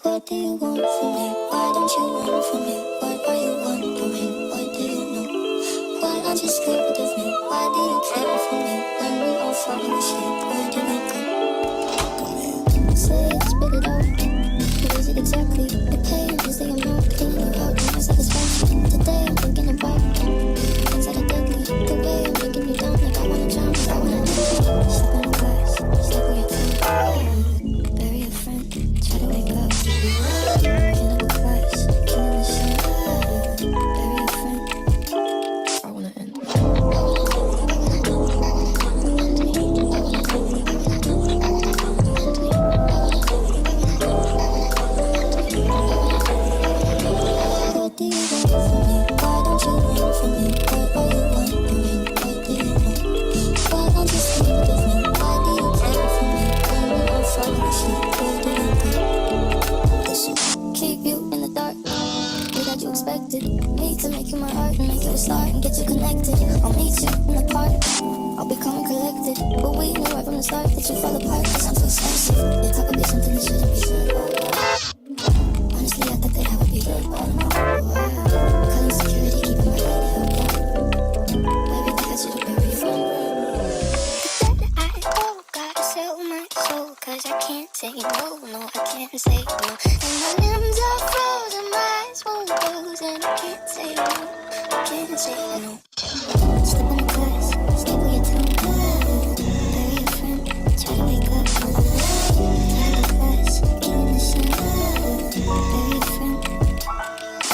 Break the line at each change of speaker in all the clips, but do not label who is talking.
What do you want from me? Why don't you run from me? What are you wondering? What do you know? Why aren't you scared of me? Why do you care for me? When we all falling asleep, where do we go? Say it, spit it out. What is it exactly? The pain is the amount, cleaning you out, no satisfaction. Today I'm thinking about things that are deadly. The way I'm making you down, like I wanna drown, I wanna step on the glass, step on your tongue. Bury a friend, try to wake up. Clean up a class, killing the sun. Bury a friend, I wanna end. What do you want from me? Why don't you run from me? What are you wondering? What do you know? Why aren't you scared of me? Why do you care for me? When we all falling asleep, where do you go? Listen, keep you in the dark, way that you expected me to make you my art and make you a star and get you connected. I'll meet you in the park, I'll be calm and collected. But we knew right from the start that you fell apart, cause I'm too sensitive. You're probably something that shouldn't be said. Honestly, I thought that I would be good. Calling security, keeping my head held down. Baby, that's you to bury your friend. I gotta sell my soul, cause I can't say no, no, I can't say no. And my limbs are frozen, my eyes won't close, and I can't say no, I can't say no. Step on the glass, staple your tongue. Bury your friend, try to wake up. Tired of class, killing the sun. Bury your friend.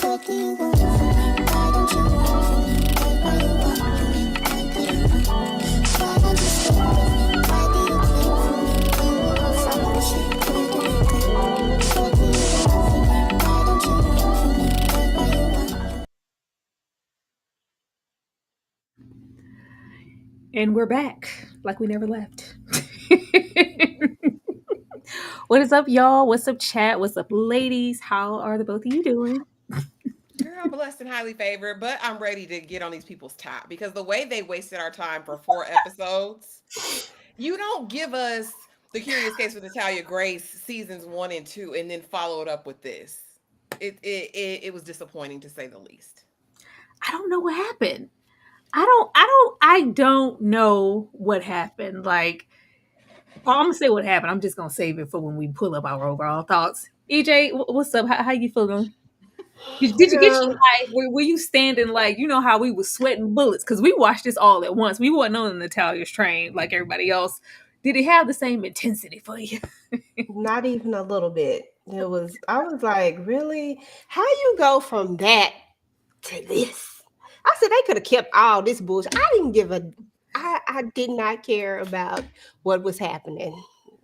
What do you want from me? Why don't you run from me? What are you wondering? What do you know? Why aren't you scared of me? Why do you care for me? When we all fall asleep, where do we go? What do you want from me? Why don't you run from me? What are you wondering?
And we're back like we never left. What is up, y'all? What's up, chat? What's up, ladies? How are the both of you doing?
Girl, blessed and highly favored, but I'm ready to get on these people's top because the way they wasted our time for 4 episodes, you don't give us the Curious Case with Natalia Grace seasons 1 and 2 and then follow it up with this. It was disappointing to say the least.
I don't know what happened. I don't know what happened. Like, well, I'm gonna say what happened. I'm just gonna save it for when we pull up our overall thoughts. EJ, what's up? How you feeling? Did you get your
Girl,
like? Were you standing like you know how we was sweating bullets because we watched this all at once. We wasn't on Natalia's train like everybody else. Did it have the same intensity for you?
not even a little bit. I was like, really? How you go from that to this? I said they could have kept all this bullshit. I did not care about what was happening.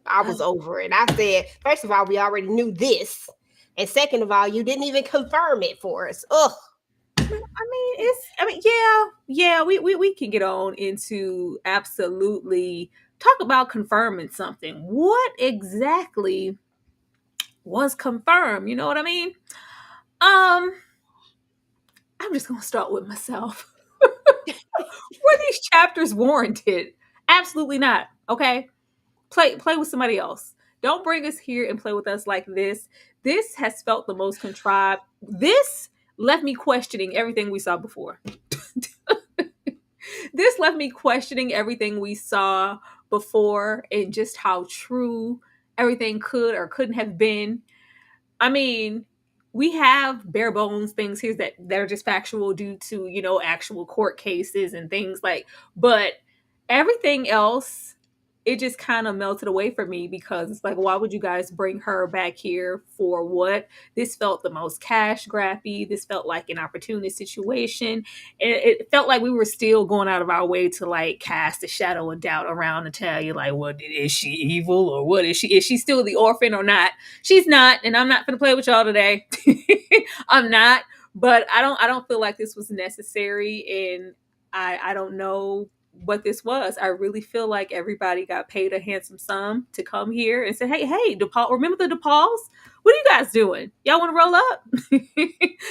I was over it. I said, first of all, we already knew this. And second of all, you didn't even confirm it for us. Ugh.
Yeah, we can get on into absolutely talk about confirming something. What exactly was confirmed? You know what I mean? Um, I'm just gonna start with myself. Were these chapters warranted? Absolutely not. Okay, play with somebody else. Don't bring us here and play with us like this. This has felt the most contrived. This left me questioning everything we saw before. This left me questioning everything we saw before and just how true everything could or couldn't have been. I mean, we have bare bones things here that are just factual due to, actual court cases and things like, but everything else, it just kind of melted away for me because it's like, why would you guys bring her back here for what? This felt the most cash grabby. This felt like an opportunity situation. It felt like we were still going out of our way to like cast a shadow of doubt around Natalia. Like, what is she evil or what is she? Is she still the orphan or not? She's not, and I'm not gonna play with y'all today. I'm not, but I don't feel like this was necessary, and I don't know what this was. I really feel like everybody got paid a handsome sum to come here and say, hey, DePaul, remember the DePauls? What are you guys doing? Y'all want to roll up?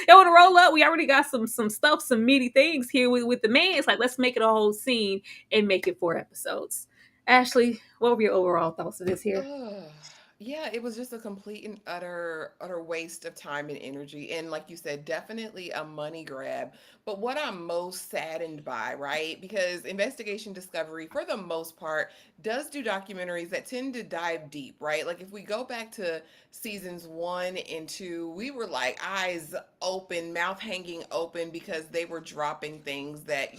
Y'all want to roll up? We already got some stuff, some meaty things here with the man. It's like, let's make it a whole scene and make it 4 episodes. Ashley, what were your overall thoughts of this here?
Yeah, it was just a complete and utter waste of time and energy. And like you said, definitely a money grab. But what I'm most saddened by, right? Because Investigation Discovery, for the most part, does do documentaries that tend to dive deep, right? Like if we go back to seasons 1 and 2, we were like eyes open, mouth hanging open because they were dropping things that,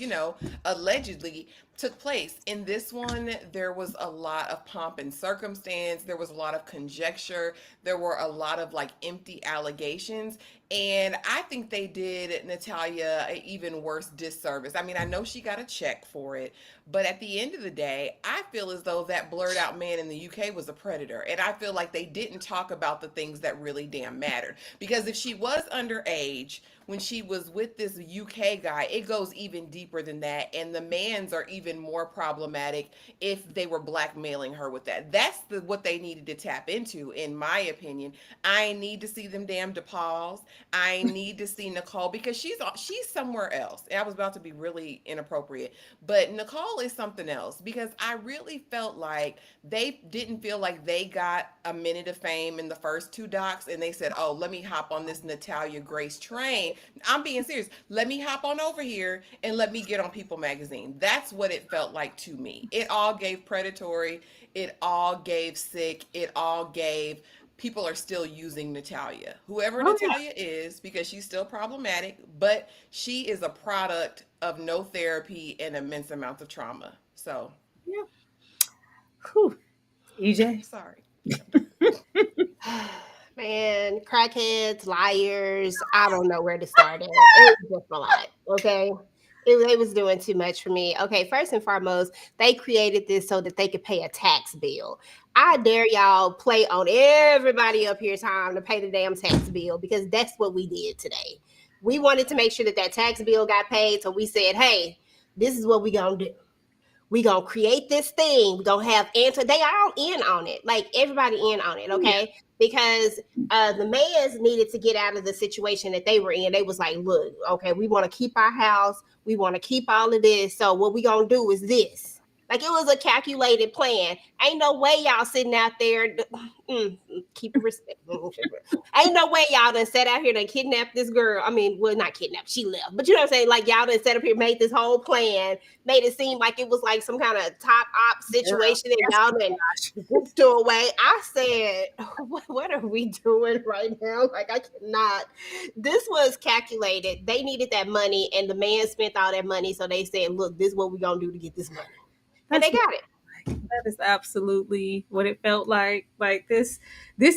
allegedly took place. In this one, there was a lot of pomp and circumstance. There was a lot of conjecture. There were a lot of like empty allegations. And I think they did Natalia an even worse disservice. I mean, I know she got a check for it, but at the end of the day, I feel as though that blurred out man in the UK was a predator. And I feel like they didn't talk about the things that really damn mattered. Because if she was underage, when she was with this UK guy, it goes even deeper than that. And the mans are even more problematic if they were blackmailing her with that. That's what they needed to tap into, in my opinion. I need to see them damn DePauls. I need to see Nicole because she's somewhere else. And I was about to be really inappropriate, but Nicole is something else because I really felt like they didn't feel like they got a minute of fame in the first two docs and they said, oh, let me hop on this Natalia Grace train. I'm being serious. Let me hop on over here and let me get on People magazine. That's what it felt like to me. It all gave predatory. It all gave sick. It all gave people are still using Natalia. Whoever
Oh yeah.
Natalia is, because she's still problematic, but she is a product of no therapy and immense amounts of trauma. So,
Yeah. Whew. EJ.
sorry.
Man, crackheads, liars. I don't know where to start at. It was just a lot. Okay. They was doing too much for me. Okay, first and foremost, they created this so that they could pay a tax bill. I dare y'all play on everybody up here time to pay the damn tax bill because that's what we did today. We wanted to make sure that that tax bill got paid, so we said, "Hey, this is what we gonna do. We gonna create this thing. We gonna have answer. They all in on it. Like everybody in on it.
Oh yeah.
Okay, because the mans needed to get out of the situation that they were in. They was like, look, okay, we want to keep our house. We want to keep all of this. So what we gonna do is this. Like it was a calculated plan. Ain't no way y'all sitting out there. Keep it respect. Ain't no way y'all done sat out here and kidnapped this girl. I mean, well, not kidnapped. She left. But you know what I'm saying? Like y'all done sat up here, made this whole plan, made it seem like it was like some kind of top op
Girl,
situation, and y'all done goofed her away. I said, what are we doing right now? Like I cannot. This was calculated. They needed that money, and the man spent all that money. So they said, look, this is what we're gonna do to get this money. And
that's
they got it.
that is absolutely what it felt like. Like this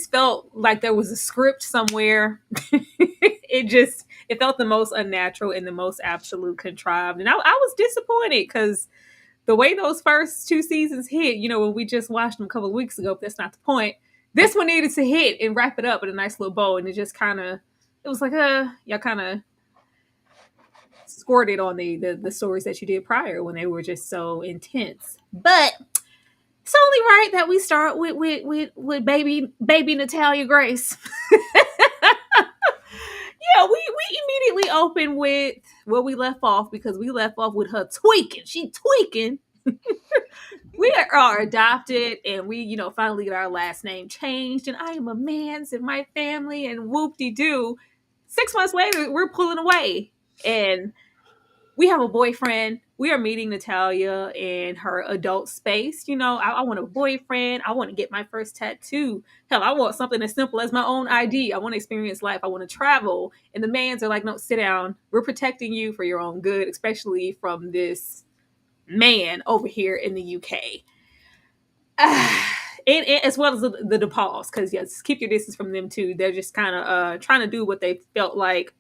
felt like there was a script somewhere. It felt the most unnatural and the most absolute contrived. And I was disappointed because the way those first two seasons hit, when we just watched them a couple of weeks ago, if that's not the point, this one needed to hit and wrap it up in a nice little bow. And it just kind of, it was like, y'all kind of scored it on the stories that you did prior when they were just so intense. But it's only right that we start with baby Natalia Grace. Yeah, we immediately open with where we left off because we left off with her tweaking. She tweaking. We are adopted and we, finally get our last name changed and I am a man's in my family and whoop-de-doo. 6 months later, we're pulling away and we have a boyfriend. We are meeting Natalia in her adult space. I want a boyfriend. I want to get my first tattoo. Hell, I want something as simple as my own ID. I want to experience life. I want to travel. And the mans are like, no, sit down. We're protecting you for your own good, especially from this man over here in the UK. As well as the DePauls, because yes, keep your distance from them too. They're just kind of trying to do what they felt like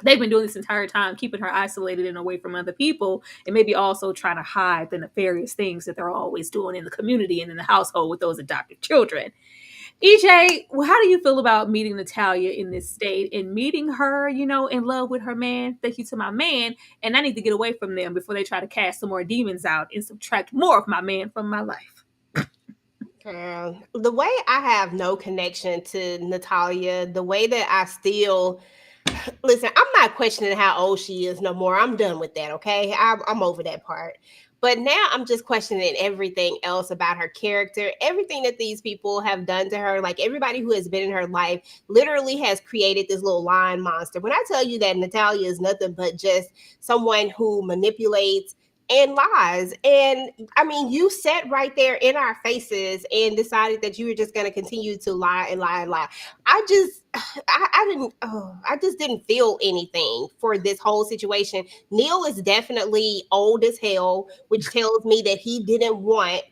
they've been doing this entire time, keeping her isolated and away from other people, and maybe also trying to hide the nefarious things that they're always doing in the community and in the household with those adopted children. EJ, well, how do you feel about meeting Natalia in this state and meeting her, in love with her man? Thank you to my man, and I need to get away from them before they try to cast some more demons out and subtract more of my man from my life.
The way I have no connection to Natalia, the way that I still listen, I'm not questioning how old she is no more. I'm done with that. Okay, I'm over that part. But now I'm just questioning everything else about her character, everything that these people have done to her. Like everybody who has been in her life literally has created this little lying monster. When I tell you that Natalia is nothing but just someone who manipulates and lies. And I mean, you sat right there in our faces and decided that you were just going to continue to lie and lie and lie. I just, I didn't, oh, I just didn't feel anything for this whole situation. Neil is definitely old as hell, which tells me that he didn't want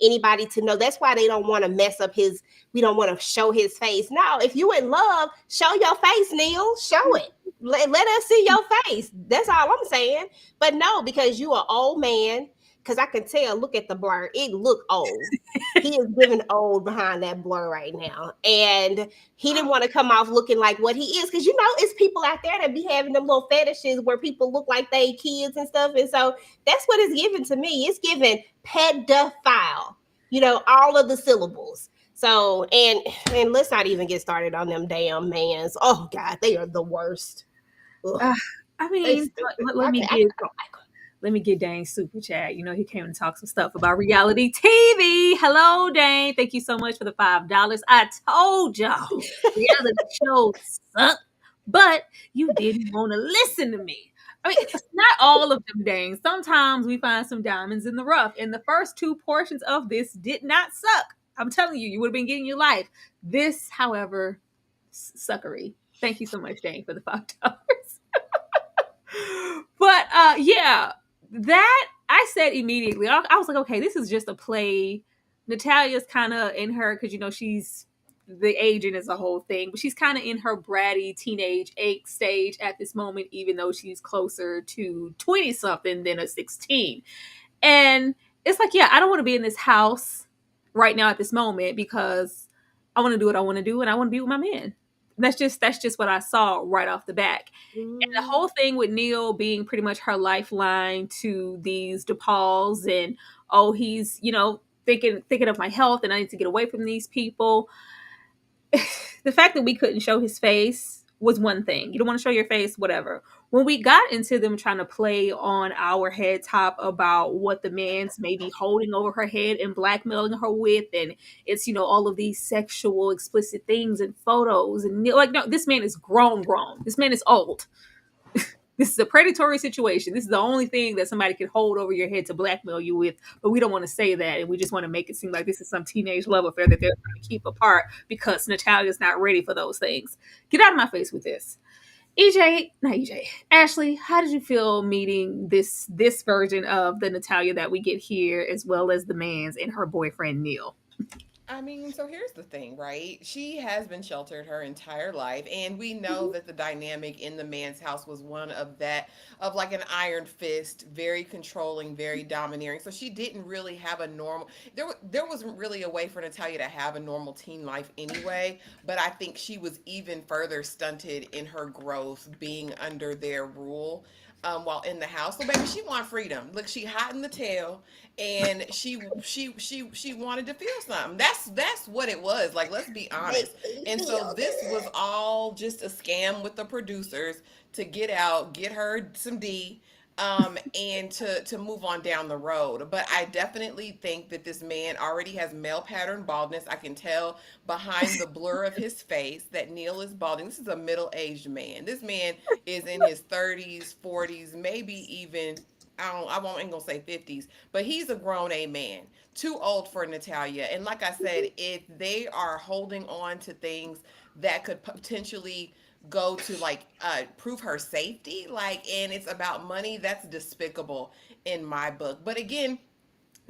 anybody to know. That's why they don't want to mess up his, we don't want to show his face. No, if you in love, show your face, Neil. Show it. Let us see your face. That's all I'm saying. But no, because you an old man, because I can tell, look at the blur. It look old. He is giving old behind that blur right now. And he didn't want to come off looking like what he is. Because you know, it's people out there that be having them little fetishes where people look like they kids and stuff. And so that's what it's giving to me. It's giving pedophile. You know, all of the syllables. So and let's not even get started on them damn mans. Oh God, they are the worst. Ugh,
Uh, I
they
mean,
stupid.
let me
I
get
don't like them.
let me get Dane's super chat. You know, he came and talked some stuff about reality TV. Hello, Dane. Thank you so much for the $5. I told y'all reality shows suck, but you didn't want to listen to me. I mean, it's not all of them, Dane. Sometimes we find some diamonds in the rough, and the first two portions of this did not suck. I'm telling you, you would have been getting your life. This, however, suckery. Thank you so much, Dane, for the $5. But yeah, that I said immediately. I was like, okay, this is just a play. Natalia's kind of in her because you know she's the aging is a whole thing, but she's kind of in her bratty teenage ache stage at this moment, even though she's closer to 20 something than a 16. And it's like, yeah, I don't want to be in this house right now at this moment because I want to do what I want to do and I want to be with my man. That's just what I saw right off the back. And the
Mm,
whole thing with Neil being pretty much her lifeline to these DePauls and oh, he's, you know, thinking of my health and I need to get away from these people. The fact that we couldn't show his face was one thing. You don't want to show your face, whatever. When we got into them trying to play on our head top about what the man's maybe holding over her head and blackmailing her with, and it's, you know, all of these sexual explicit things and photos and like, no, this man is grown. This man is old. This is a predatory situation. This is the only thing that somebody can hold over your head to blackmail you with, but we don't want to say that, and we just want to make it seem like this is some teenage love affair that they're trying to keep apart because Natalia's not ready for those things. Get out of my face with this. Not EJ, Ashley, how did you feel meeting this version of the Natalia that we get here, as well as the man's and her boyfriend Neil?
I mean, so here's the thing, right? She has been sheltered her entire life, and we know
Mhm.
that the dynamic in the man's house was one of that, of like an iron fist, very controlling, very domineering. So she didn't really have a normal. There wasn't really a way for Natalia to have a normal teen life anyway. But I think she was even further stunted in her growth, being under their rule. While in the house, so baby, she want freedom. Look, she hot in the tail, and she wanted to feel something. That's what it was. Like, let's be
they
honest. And so
feel
this was
good.
all just a scam with the producers to get out, get her some D, and to move on down the road. But I definitely think that this man already has male pattern baldness. I can tell behind the blur of his face that Neil is balding. This is a middle-aged man. This man is in his 30s, 40s, maybe even ain't gonna say 50s, but he's a grown a man, too old for Natalia. And like I said, if they are holding on to things that could potentially go to like prove her safety, like, and it's about money, that's despicable in my book. But again,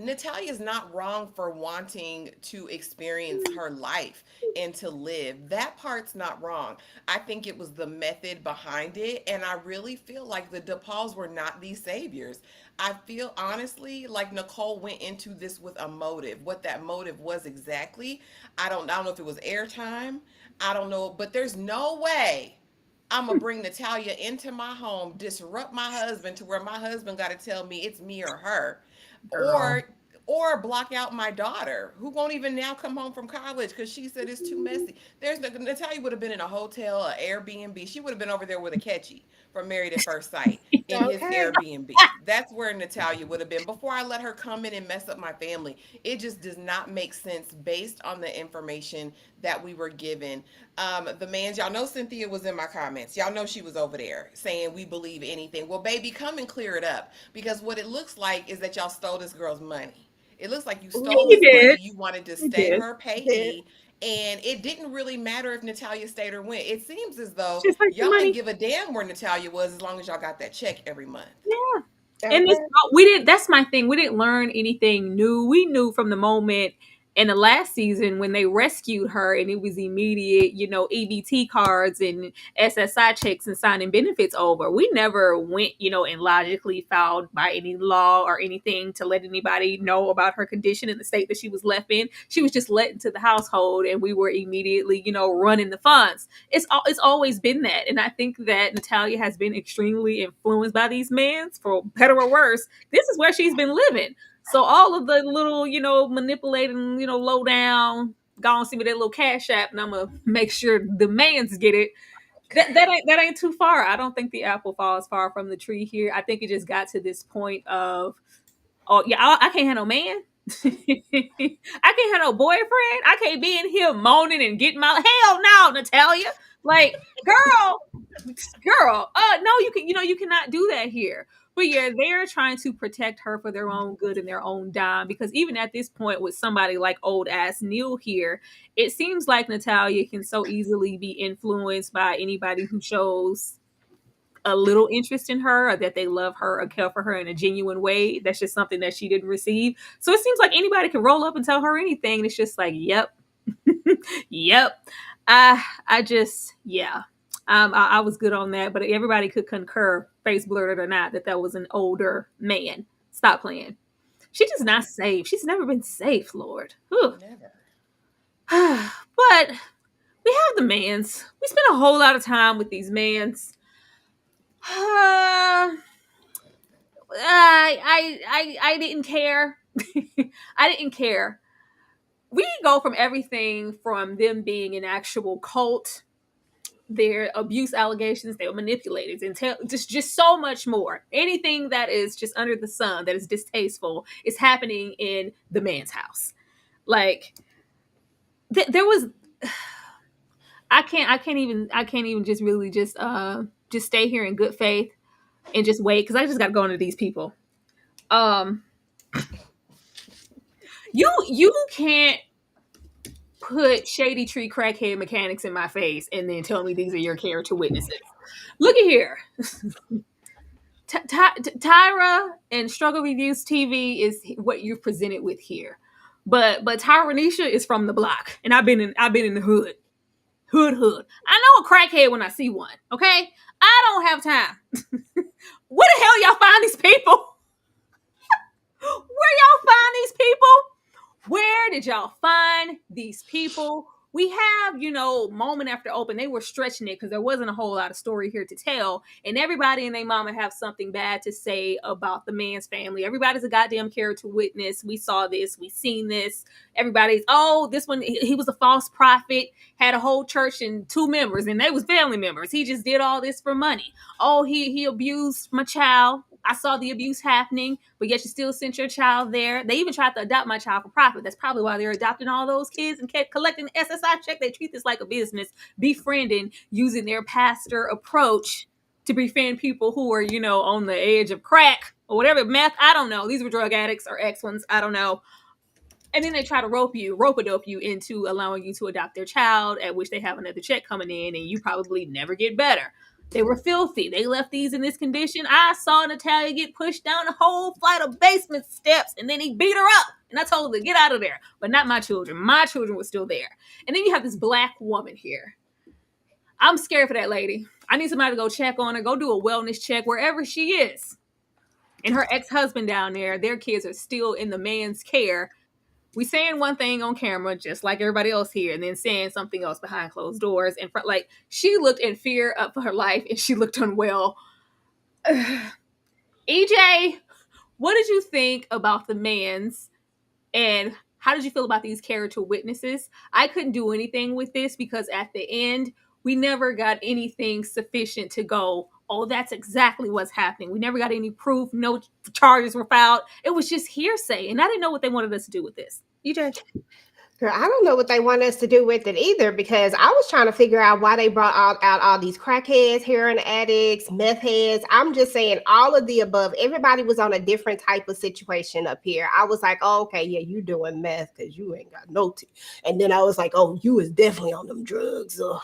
Natalia is not wrong for wanting to experience her life and to live. That part's not wrong. I think it was the method behind it. And I really feel like the DePauls were not these saviors. I feel honestly like Nicole went into this with a motive. What that motive was exactly, I don't know if it was airtime. I don't know, but there's no way I'm gonna bring Natalia into my home, disrupt my husband to where my husband got to tell me it's me or her,
Girl.
or block out my daughter who won't even now come home from college because she said it's too messy. There's Natalia would have been in a hotel, a Airbnb. She would have been over there with a catchy from Married at First Sight. in his
Okay.
Airbnb. That's where Natalia would have been before I let her come in and mess up my family. It just does not make sense based on the information that we were given. The man's, y'all know Cynthia was in my comments. Y'all know she was over there saying we believe anything. Well, baby, come and clear it up, because what it looks like is that y'all stole this girl's money. It looks like you stole
You
this money.
did.
You wanted to
You
stay
did.
her
Did.
payee, and it didn't really matter if Natalia stayed or went. It seems as though
Just like the
y'all didn't
money.
give a damn where Natalia was as long as y'all got that check every month.
Yeah. And this,
Okay.
we didn't, that's my thing. We didn't learn anything new. We knew from the moment in the last season when they rescued her and it was immediate, EBT cards and SSI checks and signing benefits over. We never went, and logically filed by any law or anything to let anybody know about her condition and the state that she was left in. She was just let into the household and we were immediately, running the funds. It's always been that. And I think that Natalia has been extremely influenced by these men, for better or worse. This is where she's been living. So all of the little, manipulating, low down, go and see me that little cash app, and I'm gonna make sure the mans get it. That ain't too far. I don't think the apple falls far from the tree here. I think it just got to this point of, oh yeah, I can't have no man. I can't have no boyfriend. I can't be in here moaning and getting my hell no, Natalia. Like, girl, no, you cannot do that here. But yeah, they're trying to protect her for their own good and their own dime. Because even at this point, with somebody like old ass Neil here, it seems like Natalia can so easily be influenced by anybody who shows a little interest in her or that they love her or care for her in a genuine way. That's just something that she didn't receive. So it seems like anybody can roll up and tell her anything. And it's just like, yep, yep. I just, yeah. I was good on that, but everybody could concur, face blurted or not, that was an older man. Stop playing. She's just not safe. She's never been safe, Lord. Whew.
Never.
But we have the mans. We spent a whole lot of time with these mans. I didn't care. I didn't care. We go from everything from them being an actual cult, their abuse allegations, they were manipulators, and just so much more. Anything that is just under the sun that is distasteful is happening in the man's house. Like there was, I can't even just really just stay here in good faith and just wait because I just got to go into these people. You can't put shady tree crackhead mechanics in my face and then tell me these are your character witnesses. Look at here. Tyra and Struggle Reviews TV is what you're presented with here. But Tyranisha is from the block. And I've been in the hood. Hood. I know a crackhead when I see one, okay? I don't have time. Where the hell y'all find these people? Where y'all find these people? Where did y'all find these people? We have, moment after open, they were stretching it because there wasn't a whole lot of story here to tell. And everybody and their mama have something bad to say about the man's family. Everybody's a goddamn character witness. We saw this. We seen this. Everybody's, this one, he was a false prophet, had a whole church and 2 members, and they was family members. He just did all this for money. Oh, he abused my child. I saw the abuse happening, but yet you still sent your child there. They even tried to adopt my child for profit. That's probably why they're adopting all those kids and kept collecting the SSI check. They treat this like a business, befriending, using their pastor approach to befriend people who are, on the edge of crack or whatever, meth. I don't know. These were drug addicts or ex-ones. I don't know. And then they try to rope-a-dope you into allowing you to adopt their child, at which they have another check coming in, and you probably never get better. They were filthy. They left these in this condition. I saw Natalia get pushed down a whole flight of basement steps, and then he beat her up. And I told her to get out of there. But not my children. My children were still there. And then you have this black woman here. I'm scared for that lady. I need somebody to go check on her, go do a wellness check wherever she is. And her ex-husband down there, their kids are still in the man's care. We saying one thing on camera, just like everybody else here, and then saying something else behind closed doors. And like, she looked in fear of her life, and she looked unwell. EJ, what did you think about the mans, and how did you feel about these character witnesses? I couldn't do anything with this because at the end, we never got anything sufficient to go, oh, that's exactly what's happening. We never got any proof. No charges were filed. It was just hearsay. And I didn't know what they wanted us to do with this. EJ?
Girl, I don't know what they want us to do with it either, because I was trying to figure out why they brought out all these crackheads, heroin addicts, meth heads. I'm just saying all of the above. Everybody was on a different type of situation up here. I was like, oh, okay, yeah, you doing meth because you ain't got no teeth. And then I was like, oh, you was definitely on them drugs. Ugh,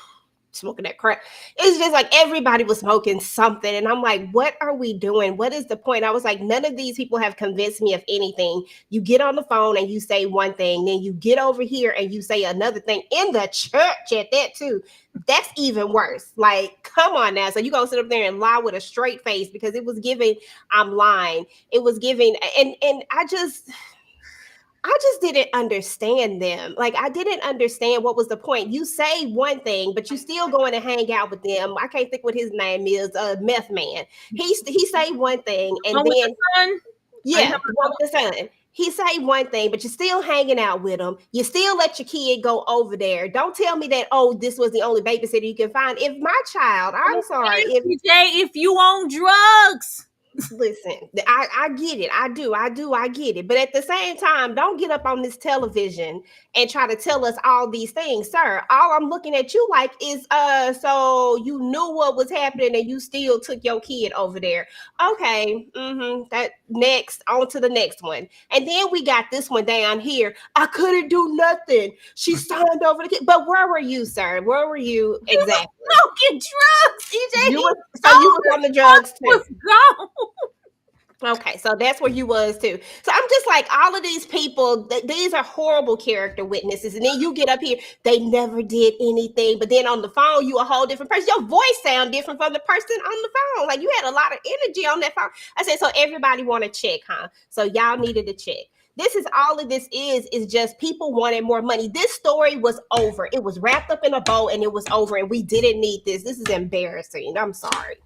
smoking that crack. It's just like everybody was smoking something. And I'm like, what are we doing? What is the point? I was like, none of these people have convinced me of anything. You get on the phone and you say one thing, then you get over here and you say another thing in the church at that too. That's even worse. Like, come on now. So you gonna sit up there and lie with a straight face, because it was giving I'm lying. It was giving, and I just didn't understand them. Like, I didn't understand what was the point. You say one thing, but you still going to hang out with them. I can't think what his name is. Meth man. He say one thing, and
One with
then
the sun?
yeah, the one with the son. He say one thing, but you're still hanging out with him. You still let your kid go over there. Don't tell me that, oh, this was the only babysitter you can find. If my child, I'm sorry, if
EJ, if you on drugs.
listen, I get it. I get it. But at the same time, don't get up on this television and try to tell us all these things, sir. All I'm looking at you like is, so you knew what was happening and you still took your kid over there. Okay, that next, on to the next one. And then we got this one down here. I couldn't do nothing. She signed over the kid. But where were you, sir? Where were you exactly?
Smoking drugs, EJ.
You was on the drugs too.
Was gone.
Okay, so that's where you was too. So I'm just like, all of these people, these are horrible character witnesses. And then you get up here, they never did anything. But then on the phone, you a whole different person. Your voice sound different from the person on the phone. Like, you had a lot of energy on that phone. I said, so everybody want to check, huh? So y'all needed to check. This is all of this is just people wanting more money. This story was over. It was wrapped up in a bow and it was over, and we didn't need this. This is embarrassing. I'm sorry.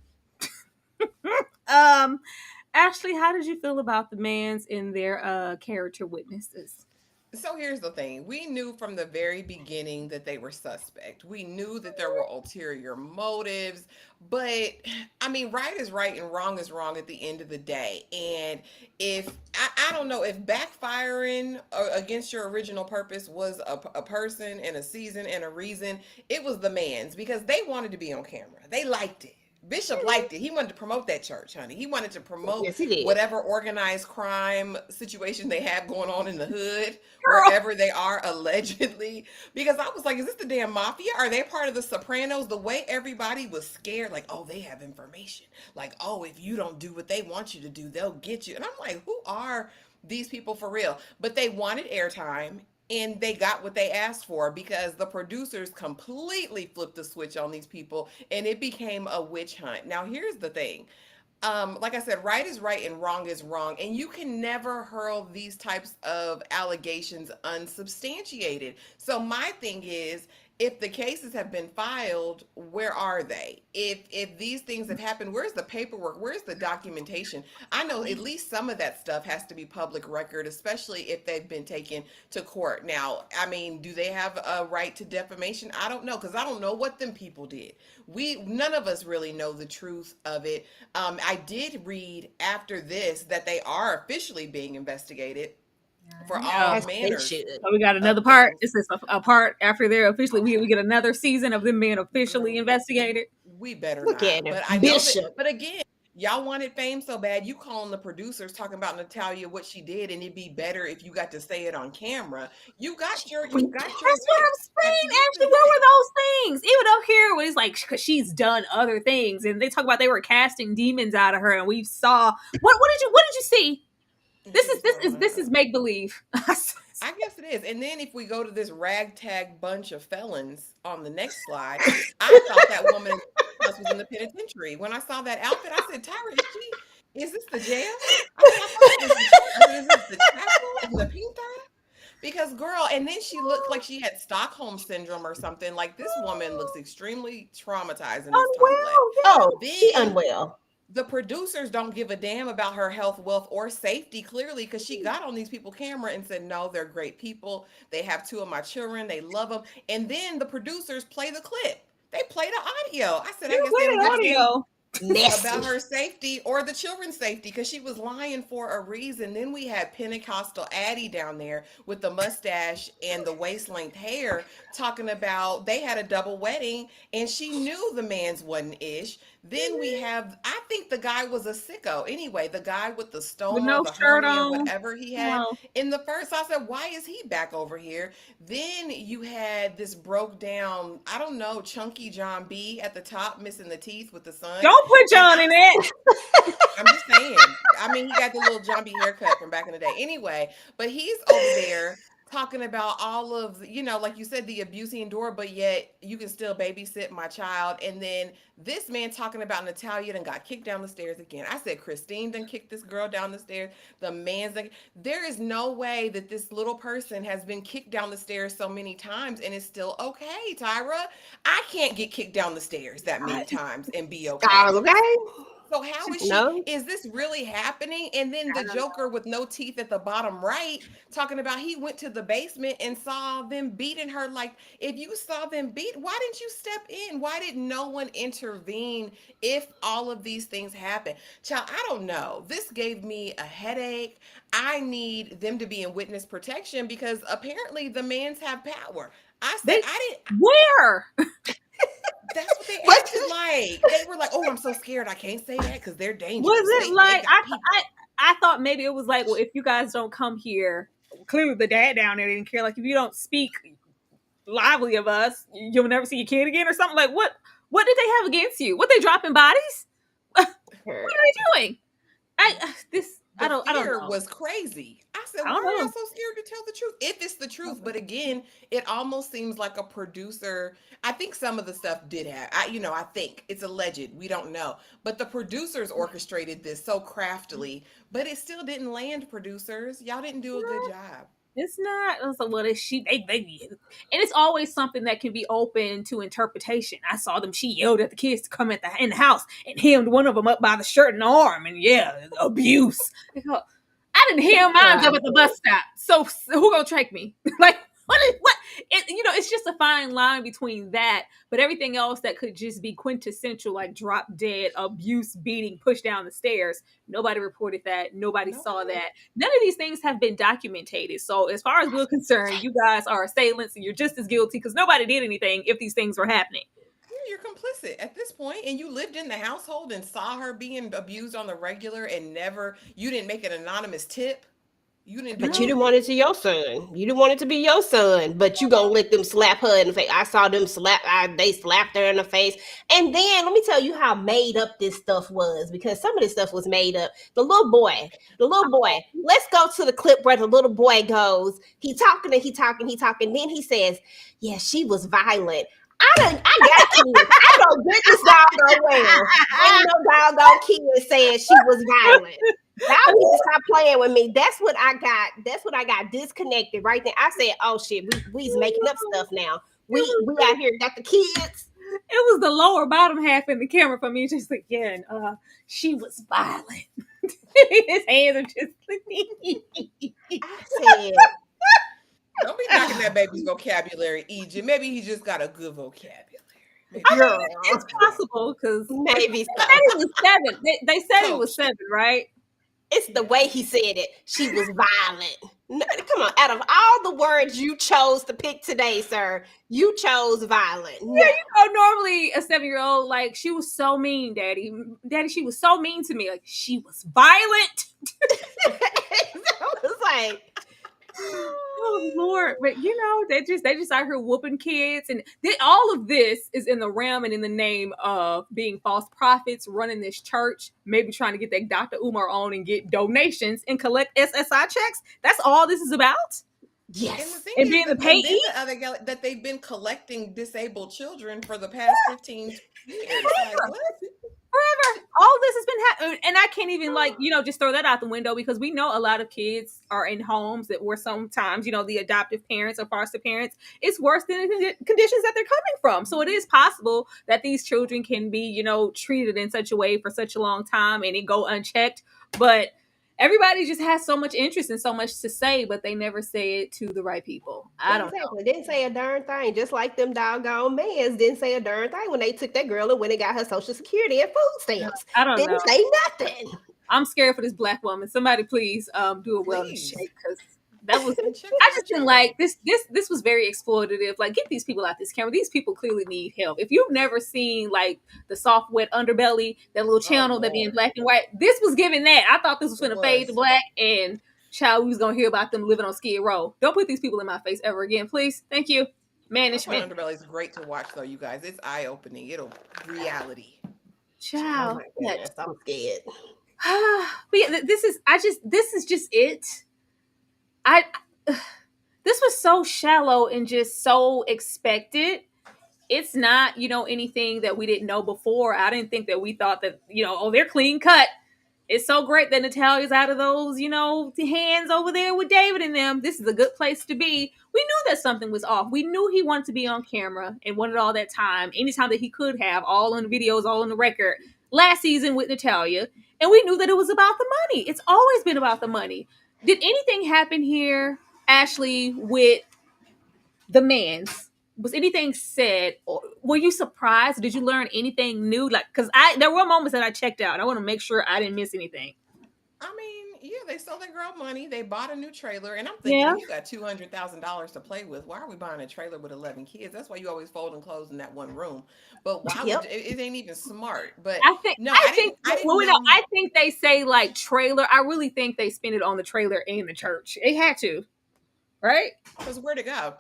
Ashley, how did you feel about the Mans and their character witnesses?
So here's the thing. We knew from the very beginning that they were suspect. We knew that there were ulterior motives, but I mean, right is right and wrong is wrong at the end of the day. And if I don't know, if backfiring against your original purpose was a person and a season and a reason, it was the Mans, because they wanted to be on camera. They liked it. Bishop liked it. He wanted to promote that church, honey. He wanted to promote whatever organized crime situation they have going on in the hood, wherever they are allegedly. Because I was like, is this the damn mafia? Are they part of the Sopranos? The way everybody was scared, like, oh, they have information. Like, oh, if you don't do what they want you to do, they'll get you. And I'm like, who are these people for real? But they wanted airtime. And they got what they asked for, because the producers completely flipped the switch on these people and it became a witch hunt. Now, here's the thing. Like I said, right is right and wrong is wrong. And you can never hurl these types of allegations unsubstantiated. So my thing is, if the cases have been filed, where are they? If these things have happened, where's the paperwork? Where's the documentation? I know at least some of that stuff has to be public record, especially if they've been taken to court. Now, I mean, do they have a right to defamation? I don't know, because I don't know what them people did. None of us really know the truth of it. I did read after this that they are officially being investigated for all manners.
So we got another part. This is a part after they're officially. We get another season of them being officially investigated.
We better
Look
not.
at him.
But I know
Bishop.
that, but again, y'all wanted fame so bad. You calling the producers talking about Natalia, what she did, and it'd be better if you got to say it on camera. You got your.
That's what I'm saying. Ashley, where were those things? Even up here, where it's like, because she's done other things, and they talk about they were casting demons out of her, and we saw what did you see? This is make believe.
I guess it is. And then if we go to this ragtag bunch of felons on the next slide, I thought that woman was in the penitentiary. When I saw that outfit, I said, Tyra, is this the jail? Is this the chapel and the pinta? Because girl, and then she looked like she had Stockholm syndrome or something. Like, this woman looks extremely traumatized in this
Oh, she unwell.
The producers don't give a damn about her health, wealth, or safety, clearly, because she got on these people camera and said, no, they're great people. They have 2 of my children. They love them. And then the producers play the clip. They play the audio. I said, I guess they don't
audio.
Messy.
about her safety or the children's safety because she was lying for a reason. Then we had Pentecostal Addie down there with the mustache and the waist length hair talking about they had a double wedding and she knew the man's wasn't ish. Then we have, I think the guy was a sicko. Anyway, the guy with the
With
stoma,
no
the
shirt
hernia,
on.
whatever he had
Well,
in the first. I said, why is he back over here? Then you had this broke down, I don't know, chunky John B at the top, missing the teeth with the son.
don't put
And
John in it.
I'm just saying. I mean, he got the little John B haircut from back in the day. Anyway, but he's over there talking about all of, like you said, the abuse he endured, but yet you can still babysit my child. And then this man talking about Natalia and got kicked down the stairs again. I said, Christine done kicked this girl down the stairs. The man's like, there is no way that this little person has been kicked down the stairs so many times and is still okay, Tyra. I can't get kicked down the stairs that many times and be okay.
Okay.
So how is
No.
is this really happening? And then the Joker with no teeth at the bottom right talking about he went to the basement and saw them beating her. Like, if you saw them beat, why didn't you step in? Why did no one intervene if all of these things happen? Child, I don't know. This gave me a headache. I need them to be in witness protection because apparently the mans have power. I said
They
I didn't.
where?
That's what they
What?
acted like. They were like, "Oh, I'm so scared. I can't say that because they're dangerous."
Was it
They
like
got people.
I thought maybe it was like, well, if you guys don't come here, clearly the dad down there didn't care. Like, if you don't speak lively of us, you'll never see your kid again or something. Like, what did they have against you? What, they dropping bodies? What are they doing? I
The
don't
fear
know.
was crazy. I said,
I
"Why
don't
are y'all
know.
so scared to tell the truth? If it's the truth." But again, it almost seems like a producer. I think some of the stuff did have. I think it's alleged. We don't know, but the producers orchestrated this so craftily. But it still didn't land. Producers, y'all didn't do a good job.
It's not. It's like, well, they, and it's always something that can be open to interpretation. I saw them. She yelled at the kids to come in the house and hemmed one of them up by the shirt and arm, and yeah, abuse. I didn't hem mine up at the bus stop. So who gonna track me? Like, what? It's just a fine line between that, but everything else that could just be quintessential, like drop dead, abuse, beating, push down the stairs. Nobody reported that. Nobody saw
Nobody.
that. None of these things have been documented. So as far as we're concerned, you guys are assailants and you're just as guilty because nobody did anything if these things were happening.
Yeah, you're complicit at this point, and you lived in the household and saw her being abused on the regular, and you didn't make an anonymous tip. You didn't do
But you
any
No.
of
didn't
that.
want it to your son. You didn't want it to be your son. But you gonna let them slap her in the face. I saw them they slapped her in the face. And then let me tell you how made up this stuff was, because some of this stuff was made up. The little boy. Let's go to the clip where the little boy goes. He talking and he talking, he talking. Then he says, "Yeah, she was violent." I got kids. I don't get this doggone where. Ain't no doggone kid saying she was violent. Y'all need to stop playing with me. That's what I got. That's what I got disconnected right there. I said, "Oh shit, we's making up stuff now. We out here got the kids."
It was the lower bottom half in the camera for me, just like, yeah, and she was violent. His hands are just
I said,
Don't be knocking that baby's vocabulary, Egypt. Maybe he just got a good vocabulary. Maybe.
"Girl,
it's possible because
maybe
said
so."
he was 7. They said he was
Coach.
7, right?
It's the way he said it. She was violent. No, come on, out of all the words you chose to pick today, sir, you chose violent. No.
Normally a 7-year-old, like, she was so mean, Daddy. Daddy, she was so mean to me. Like, she was violent.
I was like,
Oh Lord, but they just out here whooping kids, and all of this is in the realm and in the name of being false prophets, running this church, maybe trying to get that Dr. Umar on and get donations and collect SSI checks. That's all this is about.
And the
yes.
thing
And
is,
being the
and then
payee?
the other that they've been collecting disabled children for the past 15 years. Like, what?
Forever. All this has been happening, and I can't even just throw that out the window because we know a lot of kids are in homes that were sometimes the adoptive parents or foster parents. It's worse than the conditions that they're coming from. So it is possible that these children can be treated in such a way for such a long time and it go unchecked. But everybody just has so much interest and so much to say, but they never say it to the right people. I don't know.
Exactly. Didn't say a darn thing. Just like them doggone mans didn't say a darn thing when they took that girl and went and got her social security and food stamps.
I don't know.
Didn't say nothing.
I'm scared for this black woman. Somebody please do a wellness
Please.
check, because that was
And check
I
her
just didn't
chart.
like this was very exploitative. Like, get these people out this camera. These people clearly need help. If you've never seen like the soft wet underbelly, that little channel that be in
Lord.
black and white, this was giving that. I thought this was
It
gonna fade to
was.
black, and child, we was gonna hear about them living on Skid Row. Don't put these people in my face ever again, please. Thank you.
Soft White
Management.
Underbelly is great to watch, though, you guys. It's eye opening. It'll reality.
Oh
Child.
my goodness, I'm scared.
But yeah, this is just it. I this was so shallow and just so expected. It's not, anything that we didn't know before. I didn't think that we thought that, oh, they're clean cut. It's so great that Natalia's out of those, hands over there with David and them. This is a good place to be. We knew that something was off. We knew he wanted to be on camera and wanted all that time, anytime that he could have, all on the videos, all on the record, last season with Natalia. And we knew that it was about the money. It's always been about the money. Did anything happen here, Ashley, with the Mans? Was anything said, or were you surprised? Did you learn anything new? Like, because there were moments that I checked out. I want to make sure I didn't miss anything.
I mean, yeah, they stole their girl money. They bought a new trailer, and I'm
Yeah.
thinking, you got $200,000 to play with. Why are we buying a trailer with 11 kids? That's why you always folding clothes in that one room. But why
Yep.
would it ain't even smart? But
I think
no,
I think
I didn't
well,
know.
I think they say like trailer. I really think they spent it on the trailer and the church. They had to, right?
Because where to go?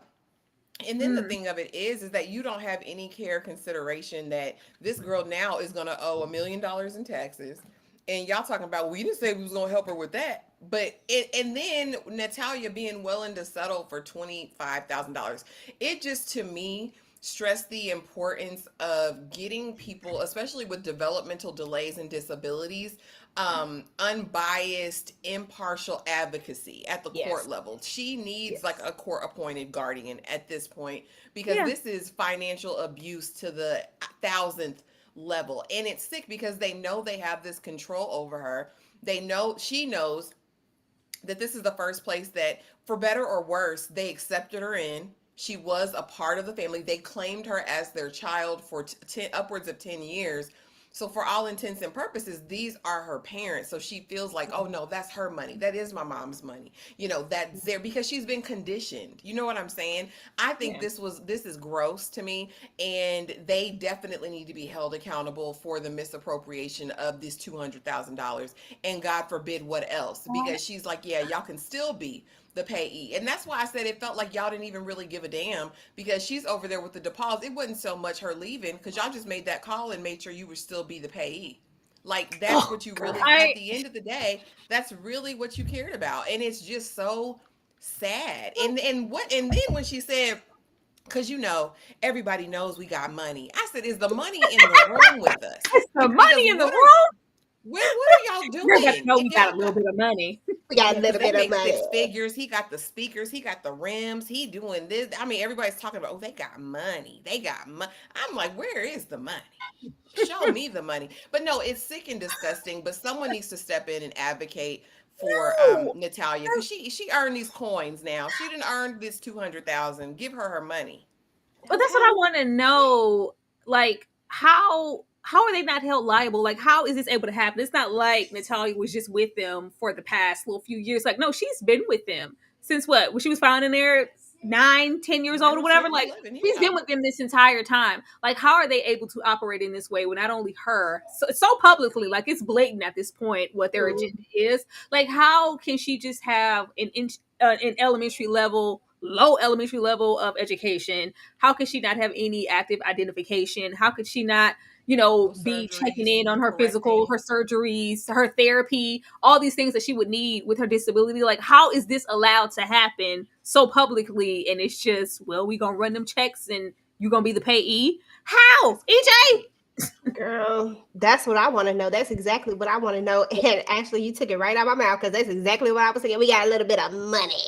And then the thing of it is that you don't have any care consideration that this girl now is going to owe $1 million in taxes. And y'all talking about, we didn't say we was going to help her with that. But and then Natalia being willing to settle for $25,000. It just, to me, stressed the importance of getting people, especially with developmental delays and disabilities, unbiased, impartial advocacy at the
Yes.
court level. She needs
Yes.
like a court appointed guardian at this point, because
Yeah.
this is financial abuse to the 1,000th level. And it's sick because they know they have this control over her. She knows that this is the first place that, for better or worse, they accepted her in. She was a part of the family. They claimed her as their child for upwards of 10 years. So for all intents and purposes, these are her parents. So she feels like, oh no, that's her money. That is my mom's money. That's there because she's been conditioned. You know what I'm saying? I think
Yeah.
this is gross to me, and they definitely need to be held accountable for the misappropriation of this $200,000, and God forbid what else, because she's like, yeah, y'all can still be the payee. And that's why I said it felt like y'all didn't even really give a damn, because she's over there with the DePauls. It wasn't so much her leaving, because y'all just made that call and made sure you would still be the payee. Like, that's what you really, at the end of the day, that's really what you cared about. And it's just so sad. And then when she said, because everybody knows we got money, I said, is the money in the room with us?
It's the money in the room.
What are y'all
You're about to
doing?
know we got a little bit of money.
We got a
Yeah,
little
because they
bit of
make
money.
6 figures. He got the speakers. He got the rims. He doing this. I mean, everybody's talking about, oh, they got money. They got money. I'm like, where is the money? Show me the money. But no, it's sick and disgusting. But someone needs to step in and advocate for Natalia, because she earned these coins now. She didn't earn this 200,000. Give her her money.
But that's what I want to know. Like, how are they not held liable? Like, how is this able to happen? It's not like Natalia was just with them for the past little few years. Like, no, she's been with them since what? When she was found in there 9-10 years old or whatever. Like,
11,
she's
yeah.
been with them this entire time. Like, how are they able to operate in this way when not only her, so publicly, like, it's blatant at this point what their agenda is. Like, how can she just have an elementary level, low elementary level of education? How could she not have any active identification? How could she not, be checking in on her physical, her surgeries, her therapy, all these things that she would need with her disability? Like, how is this allowed to happen so publicly? And it's just, well, we gonna run them checks and you're gonna be the payee. How? EJ?
Girl, that's what I want to know. That's exactly what I want to know. And actually, you took it right out of my mouth because that's exactly what I was thinking. We got a little bit of money.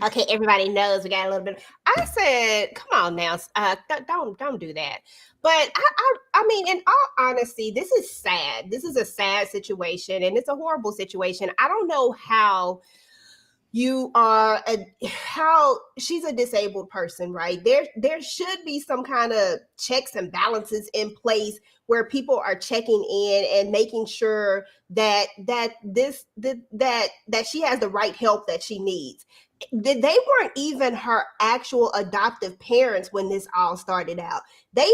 Okay, everybody knows we got a little bit. I said, come on now, don't do that. But I mean, in all honesty, this is sad. This is a sad situation, and it's a horrible situation. I don't know how you are how she's a disabled person, right? There should be some kind of checks and balances in place where people are checking in and making sure that she has the right help that she needs. They weren't even her actual adoptive parents when this all started out. They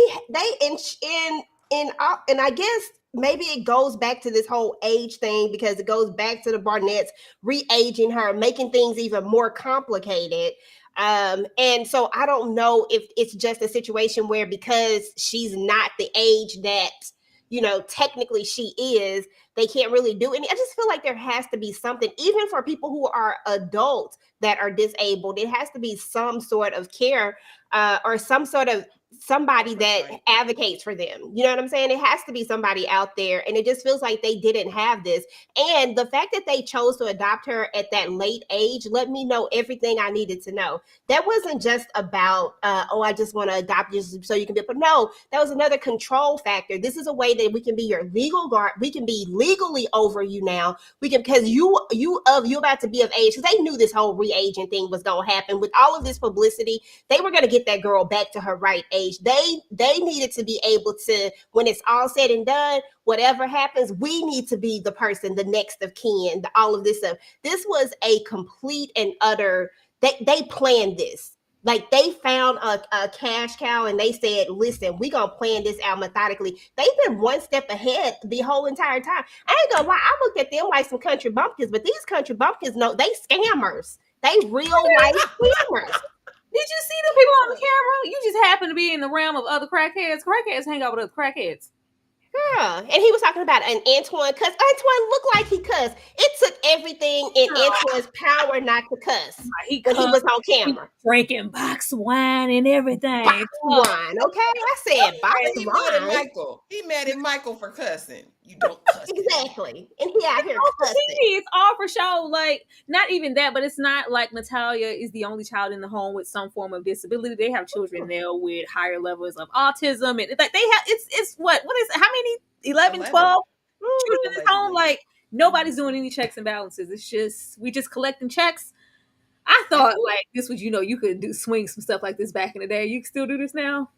and I guess maybe it goes back to this whole age thing because it goes back to the Barnetts re-aging her, making things even more complicated. And so I don't know if it's just a situation where because she's not the age that technically she is, they can't really do any. I just feel like there has to be something, even for people who are adults that are disabled. It has to be some sort of care, or some sort of somebody that advocates for them. You know what I'm saying? It has to be somebody out there. And it just feels like they didn't have this. And the fact that they chose to adopt her at that late age let me know everything I needed to know. That wasn't just about, I just want to adopt you so you can be, but no, that was another control factor. This is a way that we can be your legal guard. We can be legally over you now. We can, because you about to be of age, because they knew this whole re-aging thing was going to happen. With all of this publicity, they were going to get that girl back to her right age. They needed to be able to, when it's all said and done, whatever happens, we need to be the person, the next of kin, all of this stuff. This was a complete and utter, they planned this. Like they found a cash cow and they said, listen, we're going to plan this out methodically. They've been one step ahead the whole entire time. I ain't gonna lie, I looked at them like some country bumpkins, but these country bumpkins, no, they scammers. They real life scammers.
Did you see the people on the camera? You just happen to be in the realm of other crackheads. Crackheads hang out with other crackheads.
Yeah, and he was talking about an Antoine cuss. Antoine looked like he cussed. It took everything in Antoine's power not to cuss when he was on camera.
Drinking box wine and everything.
Box wine, okay? I said box wine.
Michael. He mad at Michael for cussing. You don't cuss.
Exactly. And he out here cussing.
It's all for show. Like, not even that, but it's not like Natalia is the only child in the home with some form of disability. They have children there with higher levels of autism. And like they have, it's what is it? How many? 11, 12 children in this home? Like, nobody's doing any checks and balances. It's just, we just collecting checks. I thought like this was, you could swing some stuff like this back in the day. You can still do this now?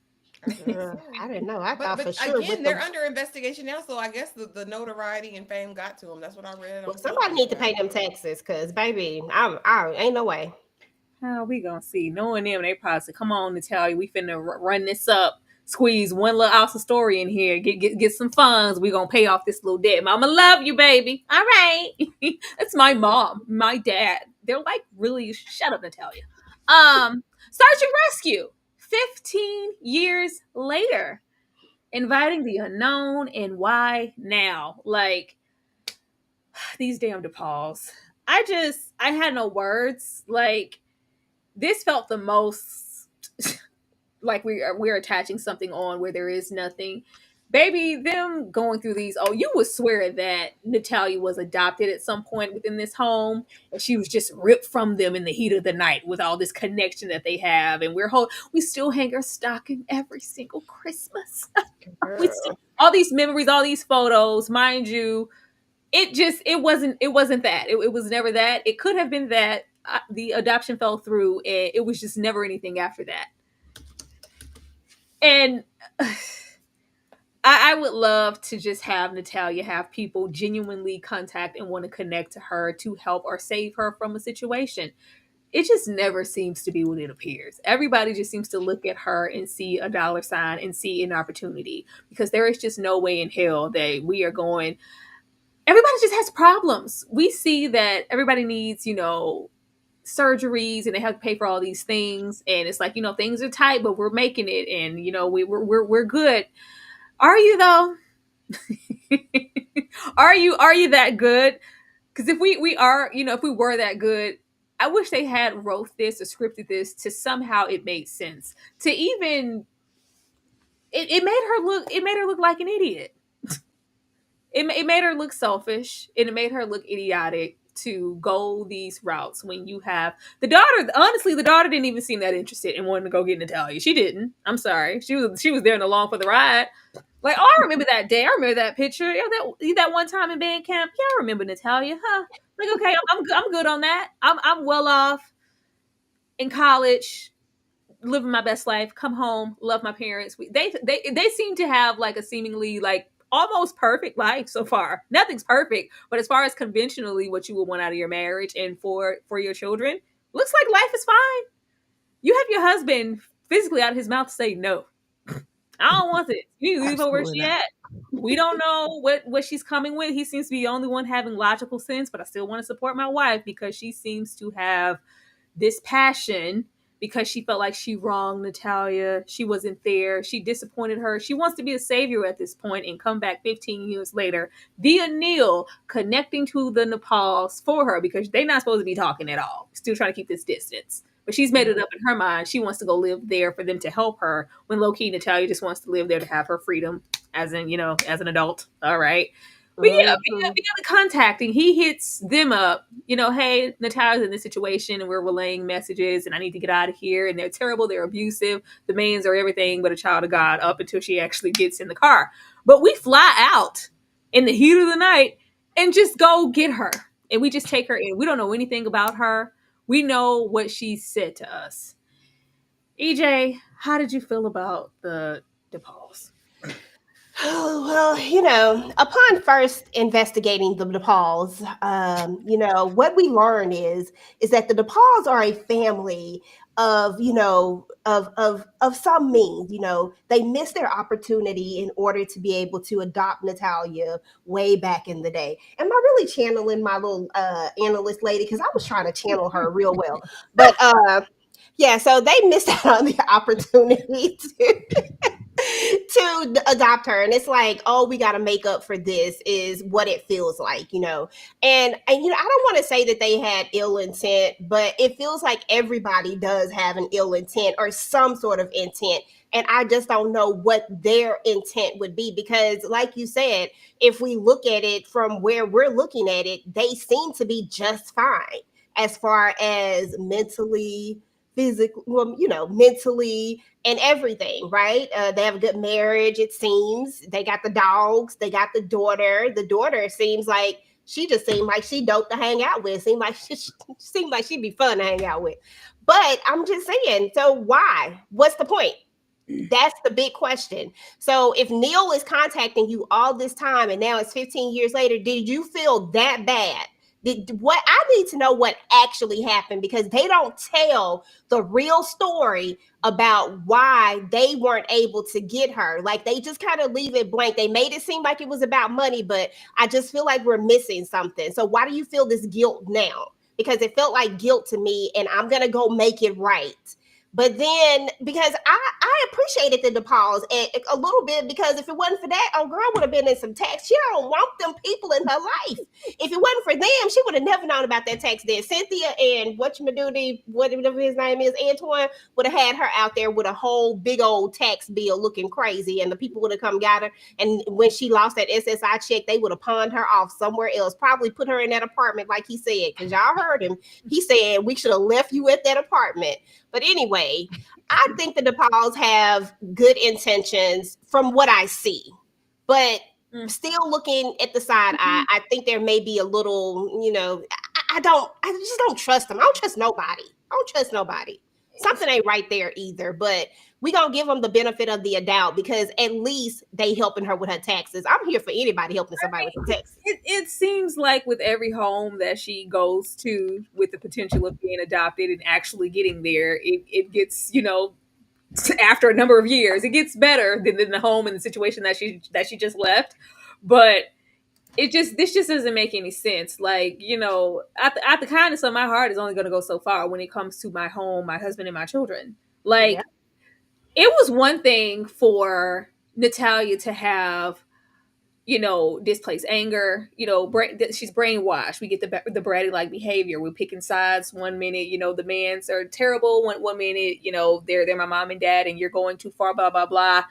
I didn't know. I thought for sure.
Again, they're under investigation now, so I guess the notoriety and fame got to them. That's what I read.
Well, somebody need to pay them taxes, because baby, I ain't no way.
How we gonna see? Knowing them, they probably say, "Come on, Natalia, we finna run this up. Squeeze one little awesome story in here. Get some funds. We gonna pay off this little debt. Mama love you, baby. All right." That's my mom, my dad. They're like, really, shut up, Natalia. Search and rescue. 15 years later, inviting the unknown, and why now? Like, these damn DePauls. I had no words. Like, this felt the most like we're attaching something on where there is nothing. Baby, them going through these, you would swear that Natalia was adopted at some point within this home, and she was just ripped from them in the heat of the night with all this connection that they have. And we still hang our stocking every single Christmas. All these memories, all these photos, mind you, it wasn't that. It was never that. It could have been that. The adoption fell through, and it was just never anything after that. And I would love to just have Natalia have people genuinely contact and want to connect to her to help or save her from a situation. It just never seems to be what it appears. Everybody just seems to look at her and see a dollar sign and see an opportunity, because there is just no way in hell that we are going. Everybody just has problems. We see that everybody needs, surgeries, and they have to pay for all these things, and it's like, things are tight, but we're making it, and we're good. Are you though? Are you that good? Because if we are, if we were that good, I wish they had wrote this or scripted this to somehow it made sense to even it made her look like an idiot. It made her look selfish, and it made her look idiotic to go these routes when you have the daughter. Honestly, the daughter didn't even seem that interested in wanting to go get Natalia. She didn't. I'm sorry. She was there and along for the ride. Like, oh, I remember that day. I remember that picture. Yeah, that one time in band camp. Yeah, I remember Natalia. Huh? Like, okay, I'm good on that. I'm well off in college, living my best life. Come home, love my parents. They seem to have like a seemingly like almost perfect life so far. Nothing's perfect, but as far as conventionally what you would want out of your marriage and for your children, looks like life is fine. You have your husband physically out of his mouth to say no. I don't want it. You need to leave her where she at. We don't know what she's coming with. He seems to be the only one having logical sense, but I still want to support my wife because she seems to have this passion because she felt like she wronged Natalia. She wasn't there. She disappointed her. She wants to be a savior at this point and come back 15 years later via Neil connecting to the DePauls for her because they're not supposed to be talking at all. Still trying to keep this distance. But she's made it up in her mind. She wants to go live there for them to help her when low-key Natalia just wants to live there to have her freedom as in, as an adult. All right. But yeah, being the contacting, he hits them up, hey, Natalia's in this situation and we're relaying messages and I need to get out of here. And they're terrible. They're abusive. The mans are everything but a child of God up until she actually gets in the car. But we fly out in the heat of the night and just go get her. And we just take her in. We don't know anything about her. We know what she said to us. EJ, how did you feel about the DePauls?
Oh, well, upon first investigating the DePauls, what we learn is that the DePauls are a family of, of some means. They missed their opportunity in order to be able to adopt Natalia way back in the day. Am I really channeling my little analyst lady? Because I was trying to channel her real well. But yeah, so they missed out on the opportunity to adopt her, and it's like, oh, we got to make up for this is what it feels like, and I don't want to say that they had ill intent, but it feels like everybody does have an ill intent or some sort of intent, and I just don't know what their intent would be because like you said, if we look at it from where we're looking at it, they seem to be just fine as far as mentally, physically, mentally and everything, right? They have a good marriage, it seems. They got the dogs, they got the daughter. The daughter seems like she dope to hang out with. Seemed like she'd be fun to hang out with. But I'm just saying, so why? What's the point? That's the big question. So if Neil is contacting you all this time and now it's 15 years later, did you feel that bad? What I need to know what actually happened because they don't tell the real story about why they weren't able to get her. Like they just kind of leave it blank. They made it seem like it was about money, but I just feel like we're missing something. So why do you feel this guilt now? Because it felt like guilt to me and I'm going to go make it right. But then, because I appreciated the DePauls a little bit, because if it wasn't for that, girl would have been in some tax. She don't want them people in her life. If it wasn't for them, she would have never known about that tax debt. Cynthia and whatever his name is, Antoine, would have had her out there with a whole big old tax bill looking crazy, and the people would have come got her. And when she lost that SSI check, they would have pawned her off somewhere else, probably put her in that apartment like he said, because y'all heard him. He said, we should have left you at that apartment. But anyway, I think the DePauls have good intentions from what I see. But still looking at the side eye, I think there may be a little, I just don't trust them. I don't trust nobody. Something ain't right there either. But we gonna give them the benefit of the doubt because at least they helping her with her taxes. I'm here for anybody helping somebody with their taxes.
It seems like with every home that she goes to with the potential of being adopted and actually getting there, it gets, after a number of years, it gets better than the home and the situation that she just left. But this just doesn't make any sense. Like, at the kindness of my heart is only going to go so far when it comes to my home, my husband, and my children. Like, yeah. It was one thing for Natalia to have, displaced anger, she's brainwashed. We get the bratty like behavior. We're picking sides. 1 minute, the mans are terrible. One minute, they're my mom and dad and you're going too far, blah, blah, blah.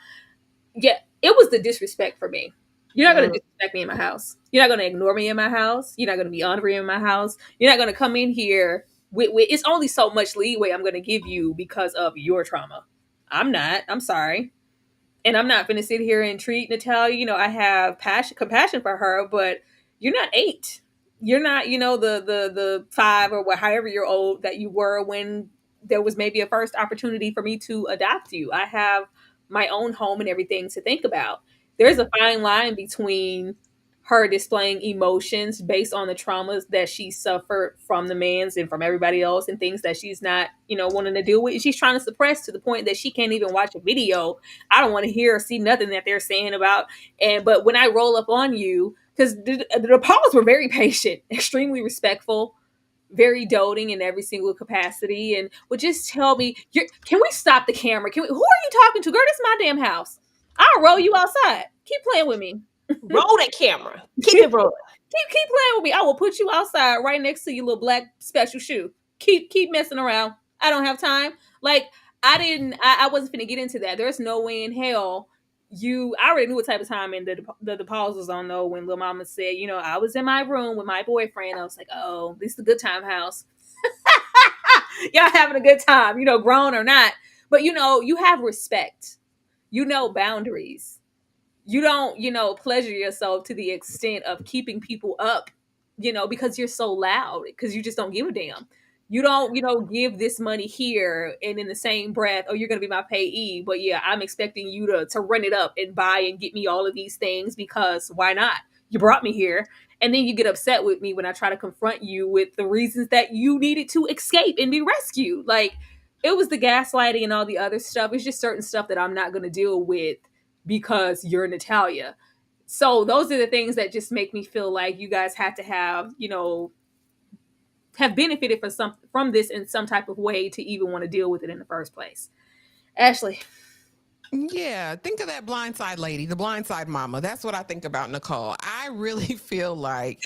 yeah, it was the disrespect for me. You're not going to
Mm.
disrespect me in my house. You're not going to ignore me in my house. You're not going to be honoring in my house. You're not going to come in here with it's only so much leeway I'm going to give you because of your trauma. I'm not. I'm sorry. And I'm not going to sit here and treat Natalia. I have compassion for her, but you're not 8. You're not, the 5 or what, however you're old that you were when there was maybe a first opportunity for me to adopt you. I have my own home and everything to think about. There's a fine line between her displaying emotions based on the traumas that she suffered from the man's and from everybody else and things that she's not, wanting to deal with. She's trying to suppress to the point that she can't even watch a video. I don't want to hear or see nothing that they're saying about. But when I roll up on you, because the DePauls were very patient, extremely respectful, very doting in every single capacity, and would just tell me, "Can we stop the camera? Who are you talking to, girl? This is my damn house. I'll roll you outside. Keep playing with me.
Roll that camera. Keep it rolling.
Keep playing with me. I will put you outside right next to your little black special shoe. Keep messing around. I don't have time. Like I wasn't gonna get into that. There's no way in hell I already knew what type of time and the pause was on though when Lil Mama said, I was in my room with my boyfriend. I was like, oh, this is a good time house. Y'all having a good time, grown or not. But you have respect. Boundaries. You don't, pleasure yourself to the extent of keeping people up, because you're so loud, because you just don't give a damn. You don't, give this money here and in the same breath, oh, you're going to be my payee. But yeah, I'm expecting you to run it up and buy and get me all of these things because why not? You brought me here. And then you get upset with me when I try to confront you with the reasons that you needed to escape and be rescued. Like, it was the gaslighting and all the other stuff. It's just certain stuff that I'm not going to deal with because you're Natalia. So those are the things that just make me feel like you guys had to have benefited from this in some type of way to even want to deal with it in the first place. Ashley.
Yeah, think of that blindside lady, the blindside mama. That's what I think about Nicole. I really feel like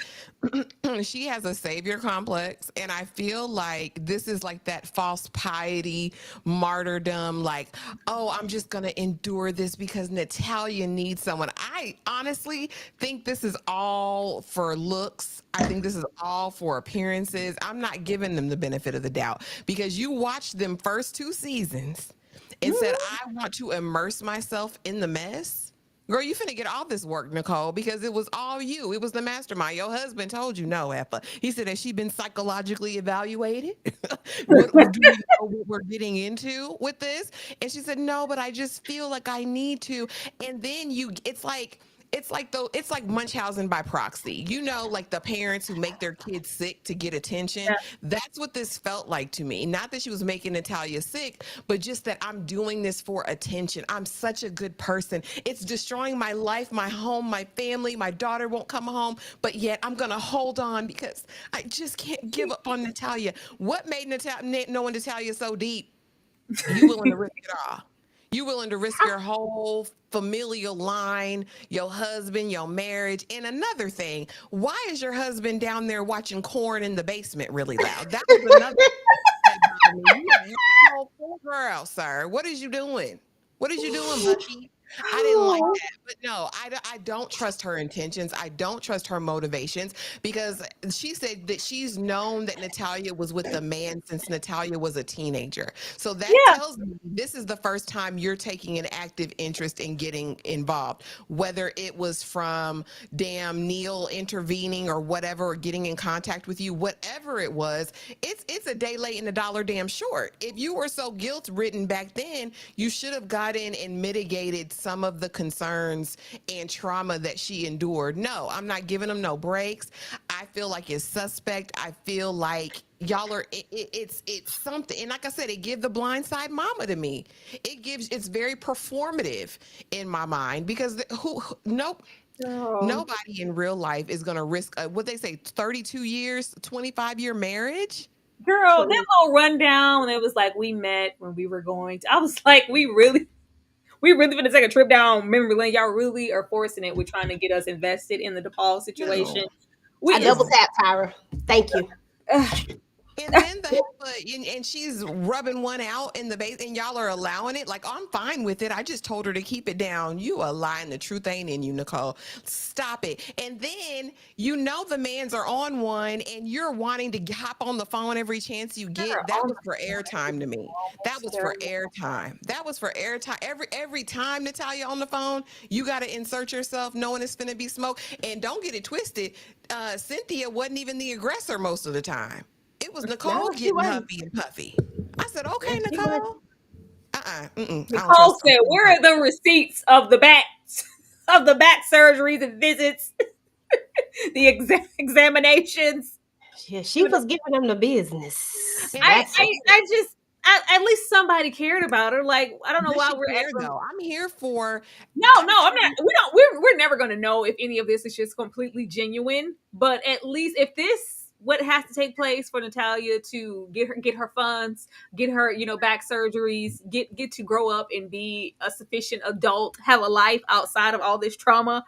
she has a savior complex, and I feel like this is like that false piety, martyrdom, like, oh, I'm just going to endure this because Natalia needs someone. I honestly think this is all for looks. I think this is all for appearances. I'm not giving them the benefit of the doubt because you watched them first 2 seasons and said, I want to immerse myself in the mess. Girl, you finna get all this work, Nicole, because it was all you. It was the mastermind. Your husband told you no, Effa. He said, has she been psychologically evaluated? Do we know what we're getting into with this? And she said, no, but I just feel like I need to. And then it's like Munchausen by proxy. Like the parents who make their kids sick to get attention. That's what this felt like to me. Not that she was making Natalia sick, but just that I'm doing this for attention. I'm such a good person. It's destroying my life, my home, my family. My daughter won't come home, but yet I'm going to hold on because I just can't give up on Natalia. What made knowing Natalia so deep? You willing to risk it all. You willing to risk your whole familial line, your husband, your marriage. And another thing, why is your husband down there watching corn in the basement really loud? That was another that bothered me. You got a whole full girl, sir. What is you doing? What is you doing, Bucky? I didn't like that. But no, I don't trust her intentions. I don't trust her motivations because she said that she's known that Natalia was with the man since Natalia was a teenager. So that tells me this is the first time you're taking an active interest in getting involved, whether it was from damn Neil intervening or whatever, or getting in contact with you, whatever it was, it's a day late and a dollar damn short. If you were so guilt ridden back then, you should have got in and mitigated some of the concerns and trauma that she endured. No, I'm not giving them no breaks. I feel like it's suspect. I feel like y'all are it's something, and like I said, it gives the blindside mama to me. It's very performative in my mind because nobody in real life is going to risk what they say 32 years 25-year marriage.
Girl, that little rundown when it was like we met when we were going to, I was like, we really gonna take a trip down memory lane. Y'all really are forcing it. We're trying to get us invested in the DePaul situation.
No.
I double tap, Tyra. Thank you.
And then the and she's rubbing one out in the base, and y'all are allowing it. Like, I'm fine with it. I just told her to keep it down. You are lying. The truth ain't in you, Nicole. Stop it. And then the mans are on one, and you're wanting to hop on the phone every chance you get. That was for airtime to me. That was for airtime. That was for airtime. Every time, Natalia, on the phone, you got to insert yourself, knowing it's finna be smoke. And don't get it twisted. Cynthia wasn't even the aggressor most of the time. It was Nicole
No, she
getting
wasn't.
huffy and puffy. I said,
Yeah,
okay,
she wasn't.
Nicole. I don't
Nicole
trust
said,
her.
"Where are the receipts of the back of the back surgeries and visits, the examinations?"
Yeah, she was giving them the business.
And
I
That's
I, I just at least somebody cared about her. Like, I don't know
does
why
she
we're
care
acting.
though? I'm here for.
No,
I'm
no, I'm not.
here.
We don't. We're never gonna know if any of this is just completely genuine. But at least if this what has to take place for Natalia to get her funds, get her back surgeries, get to grow up and be a sufficient adult, have a life outside of all this trauma.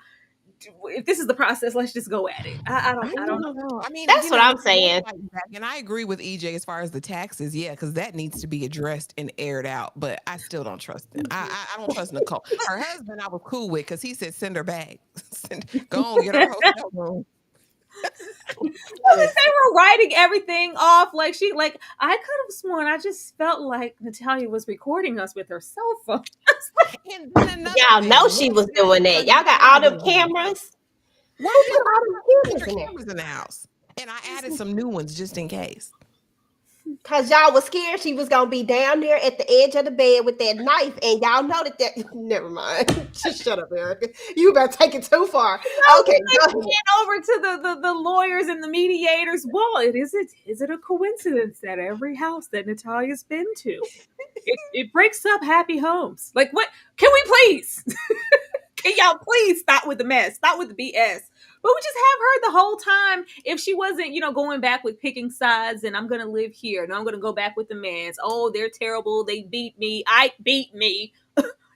If this is the process, let's just go at it. I don't know.
don't know. I mean,
what I'm saying.
fighting back, and I agree with EJ as far as the taxes. Yeah, because that needs to be addressed and aired out. But I still don't trust them. I don't trust Nicole. Her husband, I was cool with because he said send her back. Go on, get her hotel room.
Because they were writing everything off like I could have sworn I just felt like Natalia was recording us with her cell phone.
And then another
Y'all
thing,
know
what
she was
happened
doing that.
when the
Y'all got all
cameras in
them
the house?
cameras. Who
Why
put all them
have
cameras in
100
there?
cameras in the house? And I added some new ones just in case.
Cause y'all was scared she was gonna be down there at the edge of the bed with that knife, and y'all know that. Never mind. Just shut up, Erica. You better take it too far.
No,
Okay,
we
go
like
ahead.
ran over to the lawyers and the mediators. Well, is it a coincidence that every house that Natalia's been to, it breaks up happy homes? Like, what? Can we please? Can y'all please stop with the mess? Stop with the BS. But we just have her the whole time. If she wasn't, going back with picking sides and I'm gonna live here, no, I'm gonna go back with the mans. Oh, they're terrible. They beat me. I beat me.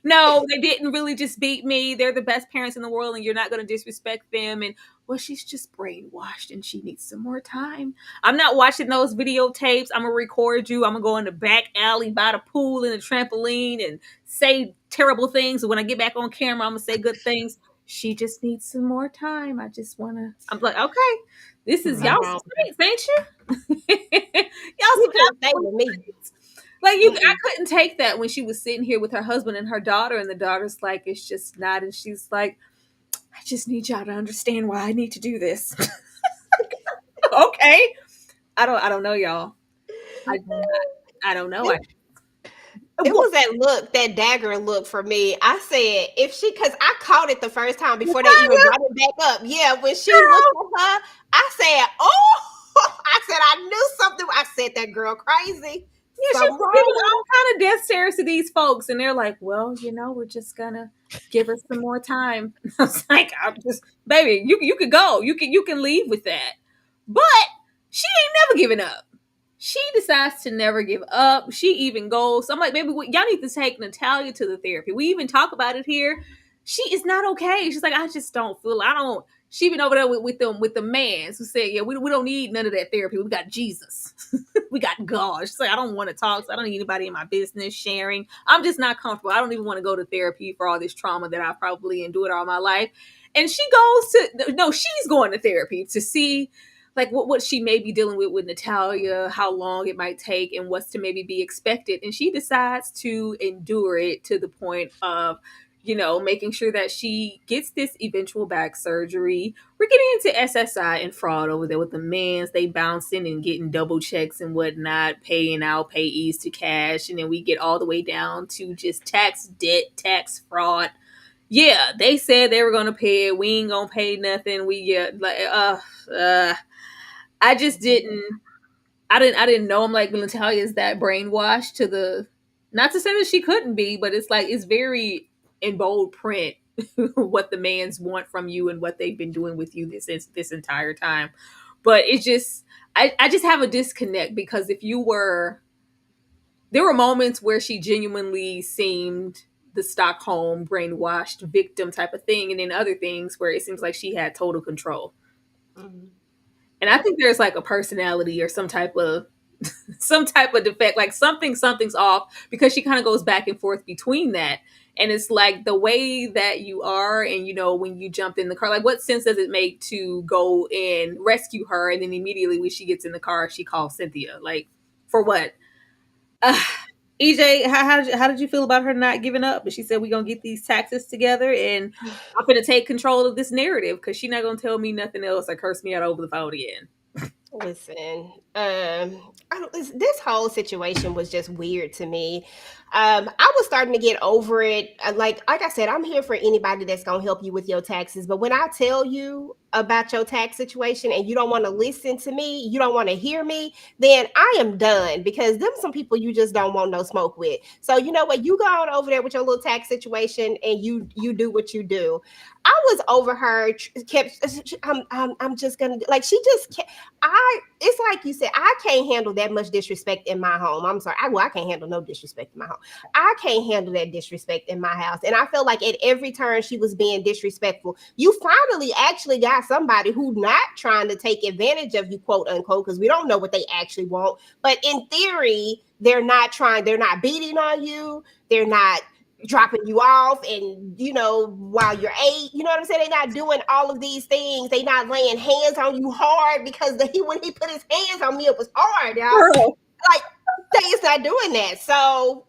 No, they didn't really just beat me. They're the best parents in the world, and you're not going to disrespect them. And well, she's just brainwashed, and she needs some more time. I'm not watching those videotapes. I'm gonna record you. I'm gonna go in the back alley by the pool and the trampoline and say terrible things. And when I get back on camera, I'm gonna say good things. She just needs some more time. I just wanna. I'm like, okay, this is
Something
y'all
wrong.
some saints, ain't you? Y'all
You
some
can't stay
absolute
with me.
saints. Like I
Mm-mm.
couldn't take that when she was sitting here with her husband and her daughter, and the daughter's like, "It's just not," and she's like, "I just need y'all to understand why I need to do this." Okay, I don't know, y'all. I I don't know.
It
What?
was that look, that dagger look for me. I said, if she, because I caught it the first time before they even
Natalia,
brought it back up. Yeah, when she looked
girl.
at her, I said, oh, I said, I knew something. I said, that girl crazy.
Yeah, she
Something
was giving
wrong.
all kind of death stares to these folks, and they're like, "Well, we're just gonna give her some more time." I was like, "I'm just, baby, you could go, you can leave with that," but she ain't never giving up. She decides to never give up. She even goes. I'm like, baby, y'all need to take Natalia to the therapy. We even talk about it here. She is not okay. She's like, I just don't feel. I don't. She been over there with the mans who said, yeah, we don't need none of that therapy. We got Jesus. We got God. She's like, I don't want to talk. So I don't need anybody in my business sharing. I'm just not comfortable. I don't even want to go to therapy for all this trauma that I've probably endured all my life. And she goes to no, she's going to therapy to see like what she may be dealing with Natalia, how long it might take, and what's to maybe be expected. And she decides to endure it to the point of, making sure that she gets this eventual back surgery. We're getting into SSI and fraud over there with the mans. They bouncing and getting double checks and whatnot, paying out payees to cash. And then we get all the way down to just tax debt, tax fraud. Yeah, they said they were gonna pay it. We ain't gonna pay nothing. We get like I just didn't. I didn't know. I'm like, Natalia is that brainwashed to the. Not to say that she couldn't be, but it's like it's very in bold print what the mans want from you and what they've been doing with you this entire time. But it just, I just have a disconnect because if you were, there were moments where she genuinely seemed the Stockholm brainwashed victim type of thing, and then other things where it seems like she had total control.
Mhm.
And I think there's like a personality or some type of some type of defect, like something's off, because she kind of goes back and forth between that. And it's like the way that you are, and when you jumped in the car, like what sense does it make to go and rescue her, and then immediately when she gets in the car she calls Cynthia, like for what? uh, EJ, how did you feel about her not giving up? But she said, we're gonna get these taxes together and I'm gonna take control of this narrative, because she's not gonna tell me nothing else or curse me out over the phone again.
Listen, this whole situation was just weird to me. I was starting to get over it. Like I said, I'm here for anybody that's gonna help you with your taxes. But when I tell you about your tax situation and you don't want to listen to me, you don't want to hear me, then I am done, because them some people you just don't want no smoke with. So you know what? You go on over there with your little tax situation and you do what you do. I was over her. Kept. I'm just gonna like. She just kept. It's like you said, I can't handle that much disrespect in my home. I'm sorry. I can't handle no disrespect in my home. I can't handle that disrespect in my house. And I felt like at every turn she was being disrespectful. You finally actually got somebody who not trying to take advantage of you, quote unquote, because we don't know what they actually want. But in theory, they're not beating on you. They're not dropping you off and while you're 8, you know what I'm saying, they're not doing all of these things, they not laying hands on you hard, because when he put his hands on me it was hard, y'all.
Girl.
Like, they is not doing that. So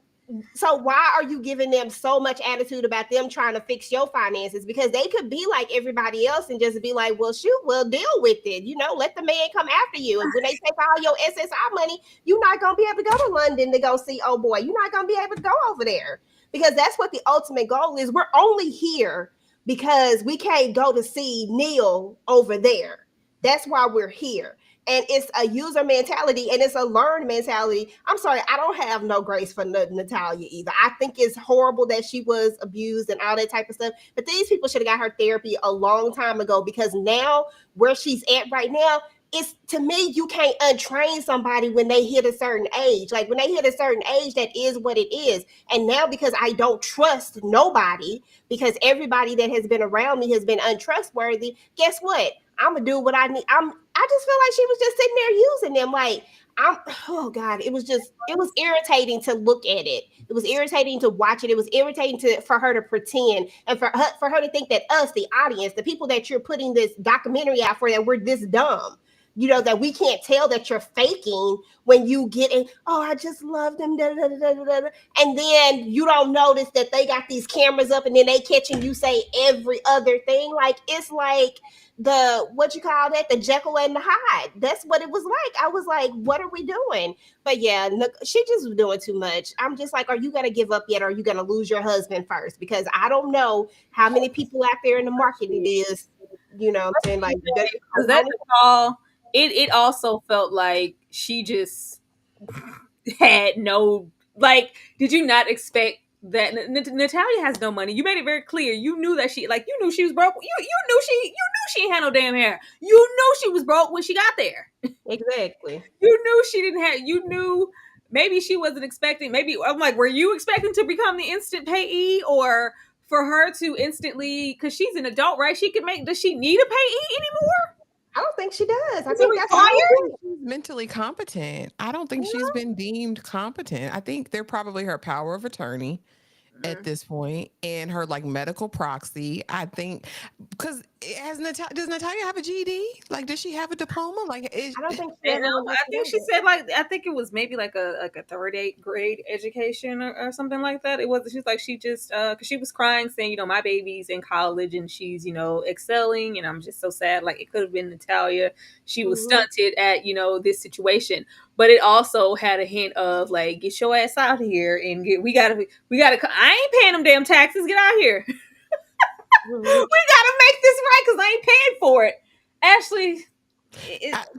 why are you giving them so much attitude about them trying to fix your finances? Because they could be like everybody else and just be like, well, shoot, we'll deal with it. Let the man come after you. And when they take all your SSI money, you're not going to be able to go to London to go see oh boy. You're not going to be able to go over there, because that's what the ultimate goal is. We're only here because we can't go to see Neil over there. That's why we're here. And it's a user mentality and it's a learned mentality. I'm sorry, I don't have no grace for Natalia either. I think it's horrible that she was abused and all that type of stuff. But these people should have got her therapy a long time ago, because now where she's at right now, it's, to me, you can't untrain somebody when they hit a certain age. Like when they hit a certain age, that is what it is. And now, because I don't trust nobody, because everybody that has been around me has been untrustworthy, guess what? I'm gonna do what I need. I just feel like she was just sitting there using them. Like, oh God, it was irritating to look at it. It was irritating to watch it. It was irritating for her to pretend, and for her to think that us, the audience, the people that you're putting this documentary out for, that we're this dumb. That we can't tell that you're faking when you get in, oh, I just love them, da, da, da, da, da. And then you don't notice that they got these cameras up and then they catching you say every other thing. Like, it's like what you call that, the Jekyll and the Hyde. That's what it was like. I was like, what are we doing? But yeah, she just was doing too much. I'm just like, are you going to give up yet? Or are you going to lose your husband first? Because I don't know how many people out there in the market it is. What I'm saying? Like,
that all. It also felt like she just had no, like, did you not expect that Natalia has no money? You made it very clear. You knew that you knew she was broke. You knew she had no damn hair. You knew she was broke when she got there.
Exactly.
You knew she didn't have, you knew maybe she wasn't expecting, maybe I'm like, were you expecting to become the instant payee, or for her to instantly, because she's an adult, right? Does she need a payee anymore?
I don't think she does. I think that's required.
She's mentally competent. I don't think she's been deemed competent. I think they're probably her power of attorney at this point, and her like medical proxy. I think because does Natalia have a GED? Like, does she have a diploma? Like,
I don't think
I think she said, like, I think it was maybe like a third grade education or something like that. It was, she's like, she just because she was crying saying, my baby's in college and she's excelling, and I'm just so sad. Like, it could have been Natalia. She was stunted at this situation. But it also had a hint of like, get your ass out here and we gotta. I ain't paying them damn taxes. Get out here. We gotta make this right because I ain't paying for it. Ashley,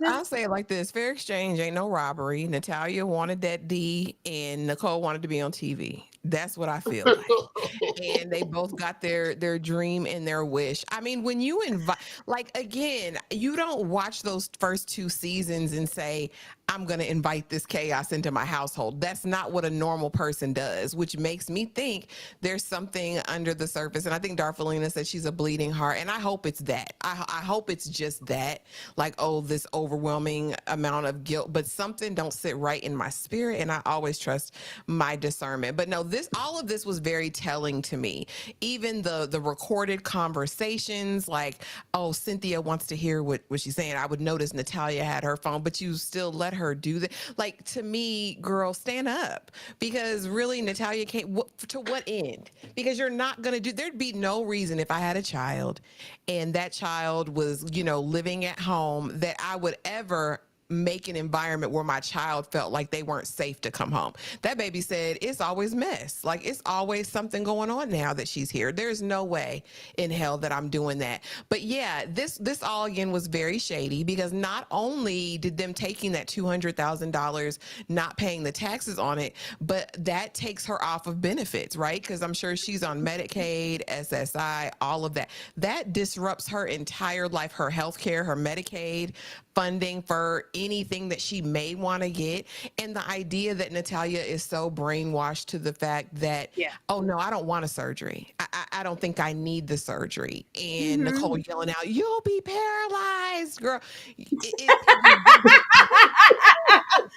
I'll say it like this: fair exchange ain't no robbery. Natalia wanted that D, and Nicole wanted to be on TV. That's what I feel like. And they both got their dream and their wish. I mean, when you invite, like, again, you don't watch those first 2 seasons and say, I'm going to invite this chaos into my household. That's not what a normal person does, which makes me think there's something under the surface. And I think Darfalina said she's a bleeding heart. And I hope it's that. I hope it's just that, like, oh, this overwhelming amount of guilt, but something don't sit right in my spirit. And I always trust my discernment. But no, all of this was very telling to me. Even the recorded conversations, like, oh, Cynthia wants to hear what she's saying. I would notice Natalia had her phone, but you still let her do that. Like, to me, girl, stand up, because really, Natalia can't. To what end? Because you're not gonna do. There'd be no reason if I had a child, and that child was, living at home, that I would ever make an environment where my child felt like they weren't safe to come home. That baby said, it's always mess. Like, it's always something going on now that she's here. There's no way in hell that I'm doing that. But yeah, this all again was very shady, because not only did them taking that $200,000, not paying the taxes on it, but that takes her off of benefits, right? Because I'm sure she's on Medicaid, SSI, all of that. That disrupts her entire life, her health care, her Medicaid funding for anything that she may want to get. And the idea that Natalia is so brainwashed to the fact that,
Yeah.
oh no, I don't want a surgery. I don't think I need the surgery. And
Mhm.
Nicole yelling out, you'll be paralyzed, girl.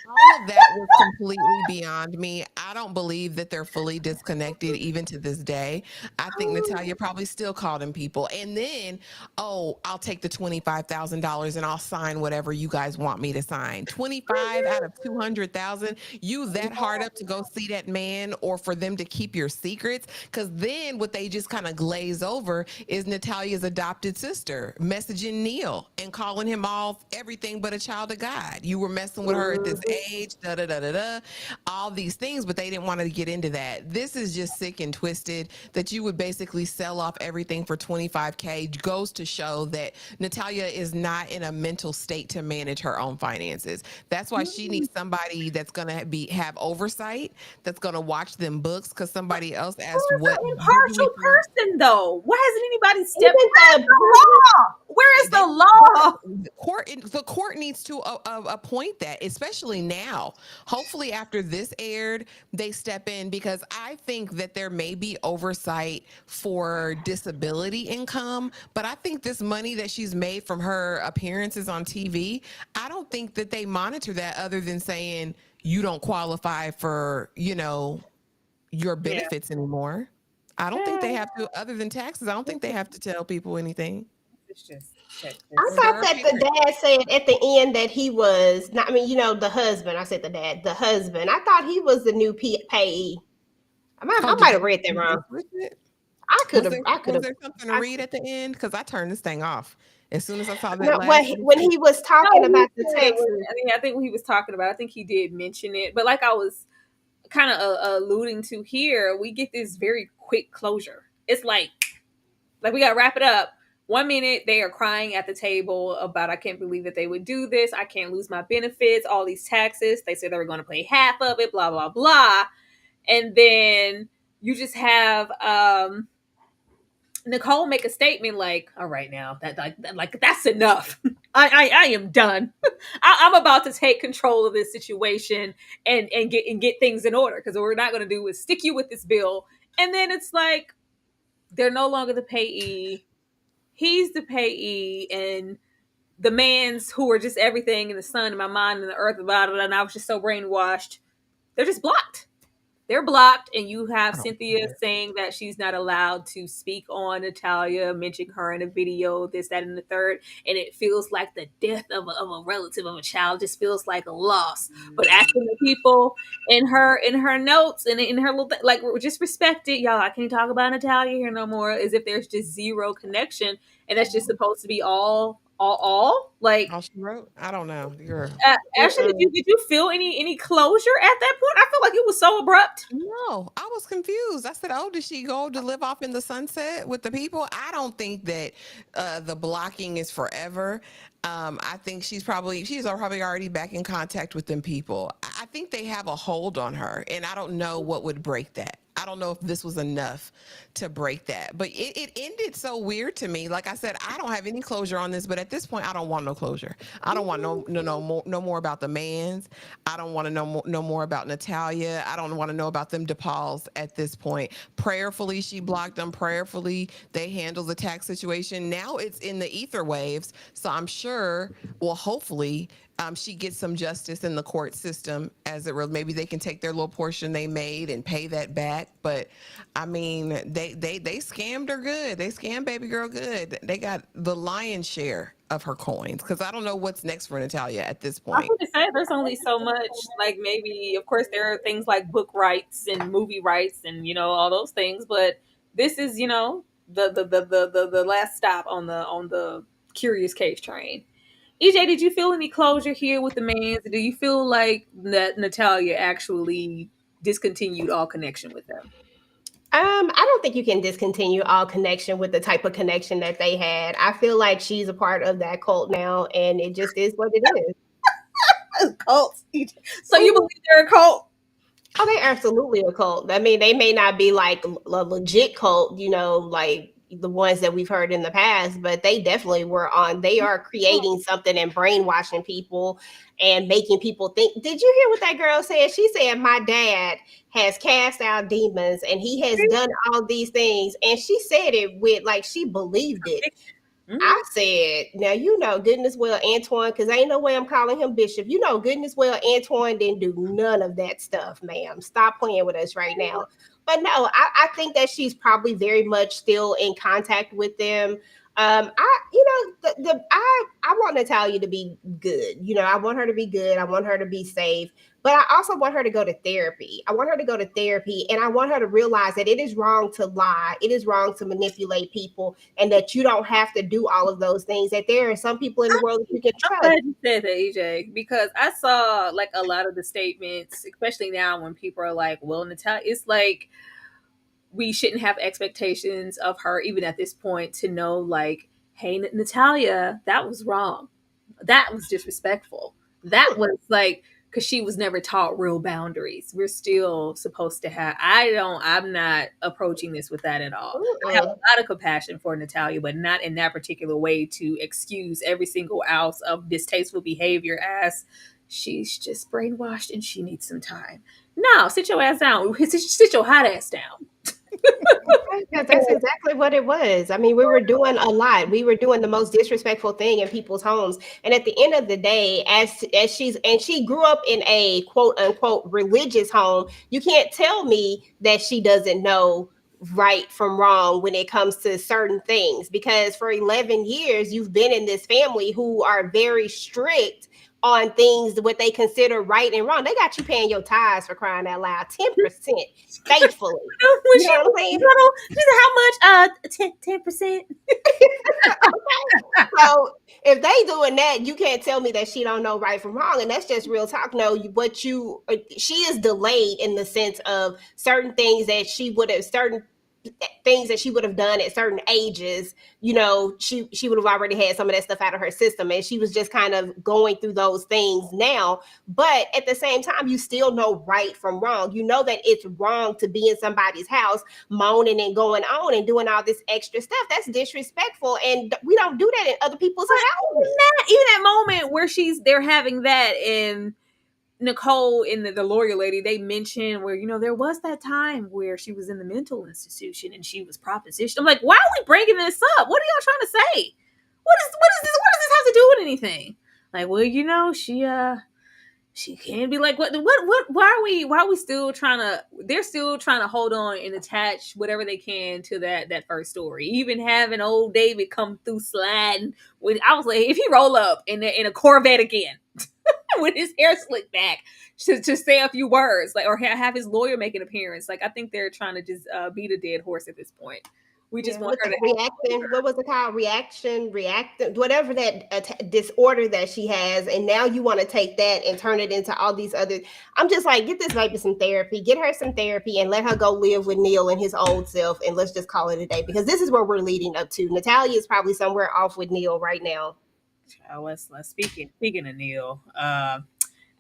All of that was completely beyond me. I don't believe that they're fully disconnected even to this day. I think Natalia probably still calling people. And then, oh, I'll take the $25,000 and I'll sign whatever you guys want me to sign. 25 out of 200,000. You that hard up to go see that man, or for them to keep your secrets? Because then what they just kind of glaze over is Natalia's adopted sister messaging Neil and calling him all everything but a child of God. You were messing with her at this age, all these things, but they didn't want to get into that. This is just sick and twisted, that you would basically sell off everything for $25K. Goes to show that Natalia is not in a mental state to manage her own finances. That's why she needs somebody that's going to have oversight, that's going to watch them books, because somebody else asked,
Who is
what
an
do we
impartial
think?
person, though? Why hasn't anybody stepped?
Isn't
Where's
that
the law? Where is the law?
The court needs to appoint that, especially now. Hopefully after this aired, they step in, because I think that there may be oversight for disability income, but I think this money that she's made from her appearances on TV, I don't think that they monitor that, other than saying you don't qualify for, your benefits anymore. I don't think they have to, other than taxes. I don't think they have to tell people anything.
It's just
I thought that the dad said at the end that he was not. I mean, the husband. I said the dad, the husband. I thought he was the new payee. I might have read that wrong. I could have.
Was there something to read at the end? Because I turned this thing off as soon as I saw that.
No,
last
when he was talking about the text.
I think what he was talking about, I think he did mention it, but like I was kind of alluding to here, we get this very quick closure. It's like we got to wrap it up. 1 minute they are crying at the table about, I can't believe that they would do this. I can't lose my benefits, all these taxes. They said they were going to pay half of it, blah, blah, blah. And then you just have Nicole make a statement like, all right, now that's enough. I am done. I'm about to take control of this situation and get things in order, because what we're not going to do is stick you with this bill. And then it's like, they're no longer the payee. He's the payee, and the mans who are just everything in the sun and my mind and the earth, blah, blah, blah, and I was just so brainwashed. They're just blocked. They're blocked, and you have Cynthia saying that she's not allowed to speak on Natalia, mentioning her in a video, this, that, and the third. And it feels like the death of a relative of a child. Just feels like a loss. But asking the people in her notes and in her little like, just respect it, y'all. I can't talk about Natalia here no more. As if there's just zero connection, and that's just supposed to be all like
all she wrote. I don't know.
Ashley, did you feel any closure at that point? I feel like it was so abrupt.
No, I was confused. I said, oh, did she go to live off in the sunset with the people? I don't think that the blocking is forever. I think she's probably already back in contact with them people. I think they have a hold on her, and I don't know what would break that. I don't know if this was enough to break that, but it ended so weird to me. Like I said, I don't have any closure on this, but at this point, I don't want no closure. I don't want no more about the Mans. I don't want to know no more about Natalia. I don't want to know about them DePauls at this point. Prayerfully, she blocked them. Prayerfully, they handled the tax situation. Now it's in the ether waves, so I'm sure, well, hopefully, she gets some justice in the court system as it maybe they can take their little portion they made and pay that back. But I mean, they scammed her good. They scammed baby girl good. They got the lion's share of her coins, because I don't know what's next for Natalia at this
I was
point.
going to say there's only so much. Like maybe, of course, there are things like book rights and movie rights and all those things. But this is the last stop on the curious case train. EJ, did you feel any closure here with the Mans? Do you feel like that Natalia actually discontinued all connection with them?
I don't think you can discontinue all connection with the type of connection that they had. I feel like she's a part of that cult now, and it just is what it is.
Cults. So you believe they're a cult?
Oh, they absolutely a cult. I mean, they may not be like a legit cult, like the ones that we've heard in the past, but they definitely were on. They are creating something and brainwashing people and making people think. Did you hear what that girl said? She said, "My dad has cast out demons and he has done all these things." And she said it with like she believed it. I said, now goodness well Antoine, because ain't no way I'm calling him Bishop. Goodness well Antoine didn't do none of that stuff, ma'am. Stop playing with us right now. But no, I think that she's probably very much still in contact with them. I want Natalia to be good. I want her to be good. I want her to be safe. But I also want her to go to therapy. I want her to go to therapy, and I want her to realize that it is wrong to lie. It is wrong to manipulate people, and that you don't have to do all of those things. That there are some people in the world that you can
I'm
trust.
glad you said that, EJ, because I saw like a lot of the statements, especially now when people are like, well, Natalia, it's like we shouldn't have expectations of her, even at this point, to know, like, hey, Natalia, that was wrong. That was disrespectful. That was like, because she was never taught real boundaries. We're still supposed to have, I'm not approaching this with that at all. I have a lot of compassion for Natalia, but not in that particular way to excuse every single ounce of distasteful behavior as she's just brainwashed and she needs some time. No, sit your ass down. Sit your hot ass down.
Because that's exactly what it was. I mean, we were doing a lot. We were doing the most disrespectful thing in people's homes. And at the end of the day, as she grew up in a quote unquote religious home, you can't tell me that she doesn't know right from wrong when it comes to certain things, because for 11 years you've been in this family who are very strict on things what they consider right and wrong. They got you paying your tithes, for crying out loud, 10% faithfully.
When she was little, she said, how much? 10%.
So if they doing that, you can't tell me that she don't know right from wrong, and that's just real talk. No, she is delayed in the sense of certain things that she would have done at certain ages. She would have already had some of that stuff out of her system, and she was just kind of going through those things now. But at the same time, you still know right from wrong. You know that it's wrong to be in somebody's house moaning and going on and doing all this extra stuff. That's disrespectful, and we don't do that in other people's houses.
Even that moment where they're having that, and Nicole and the lawyer lady, they mentioned where, there was that time where she was in the mental institution and she was propositioned. I'm like, why are we bringing this up? What are y'all trying to say? What does this have to do with anything? Like, well, she can't be like, why are we still trying to, they're still trying to hold on and attach whatever they can to that first story. Even having old David come through sliding I was like, if he roll up in a Corvette again, with his hair slicked back to say a few words, like, or have his lawyer make an appearance. Like, I think they're trying to just beat a dead horse at this point. We just want her to
reaction. What was it called? Reactive, whatever that disorder that she has, and now you want to take that and turn it into all these other. I'm just like, get this baby some therapy, get her some therapy, and let her go live with Neil and his old self, and let's just call it a day, because this is where we're leading up to. Natalia is probably somewhere off with Neil right now.
Let's speaking of Neil,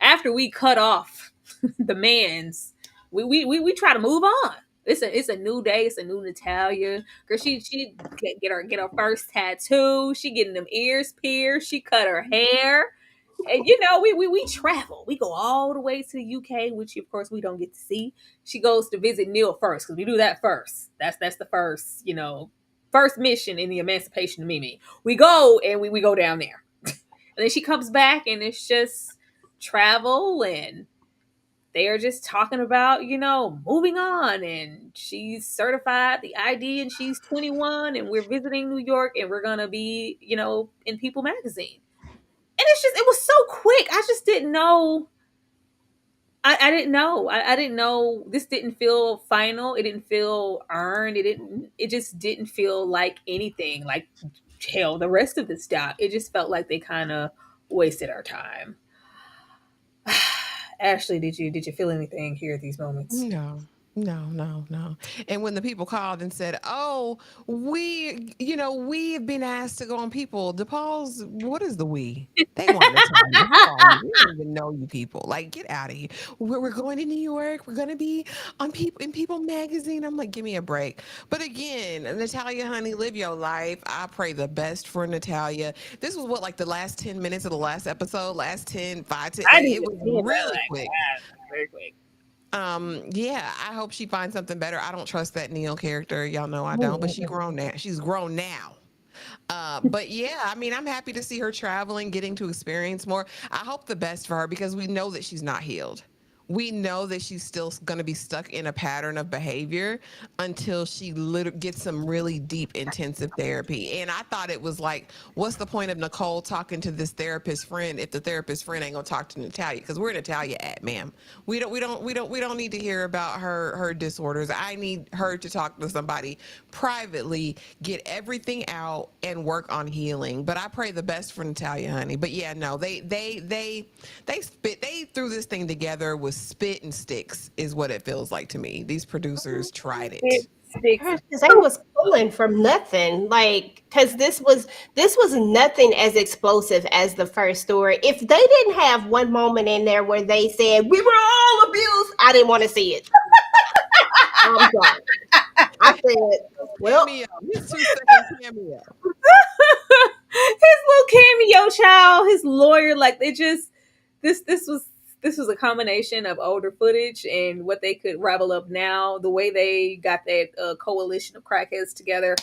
after we cut off the Mans, we try to move on. It's a new day. It's a new Natalia. Girl, she get her first tattoo. She getting them ears pierced. She cut her hair. And we travel. We go all the way to the UK, which of course we don't get to see. She goes to visit Neil first because we do that first. That's the first, first mission in the emancipation of Mimi. We go and we go down there. And then she comes back and it's just travel, and they are just talking about, moving on, and she's certified the ID and she's 21 and we're visiting New York and we're going to be, in People magazine. And it was so quick. I just didn't know. I didn't know. I didn't know. This didn't feel final. It didn't feel earned. It just didn't feel like anything. Like, hell, the rest of the stuff. It just felt like they kind of wasted our time. Ashley, did you feel anything here at these moments?
No. No. And when the people called and said, "Oh, we've been asked to go on People," DePauls, what is the we? They want to tell you, how are you? We don't even know you people. Like, get out of here. We're going to New York. We're going to be on People magazine. I'm like, give me a break. But again, Natalia, honey, live your life. I pray the best for Natalia. This was what, like the last 10 minutes of the last episode, last 10, 5, 10.
I
Like,
didn't
it
even
was
feel that
really
like
quick.
that. Very quick.
Yeah, I hope she finds something better. I don't trust that Neil character. Y'all know I don't, but she's grown now. She's grown now. But yeah, I mean, I'm happy to see her traveling, getting to experience more. I hope the best for her because we know that she's not healed. We know that she's still going to be stuck in a pattern of behavior until she gets some really deep, intensive therapy. And I thought it was like, what's the point of Nicole talking to this therapist friend if the therapist friend ain't gonna talk to Natalia? Because we're Natalia at, ma'am. We don't need to hear about her disorders. I need her to talk to somebody privately, get everything out, and work on healing. But I pray the best for Natalia, honey. But yeah, no, they threw this thing together with spit and sticks is what it feels like to me. These producers tried it.
Sticks.
Because they was pulling from nothing, like, because this was nothing as explosive as the first story. If they didn't have one moment in there where they said we were all abused, I didn't want to see it. I'm sorry. I said, well,
Cameo. His 2-second cameo.
His little cameo child, his lawyer, like they just this was a combination of older footage and what they could ravel up now. The way they got that coalition of crackheads together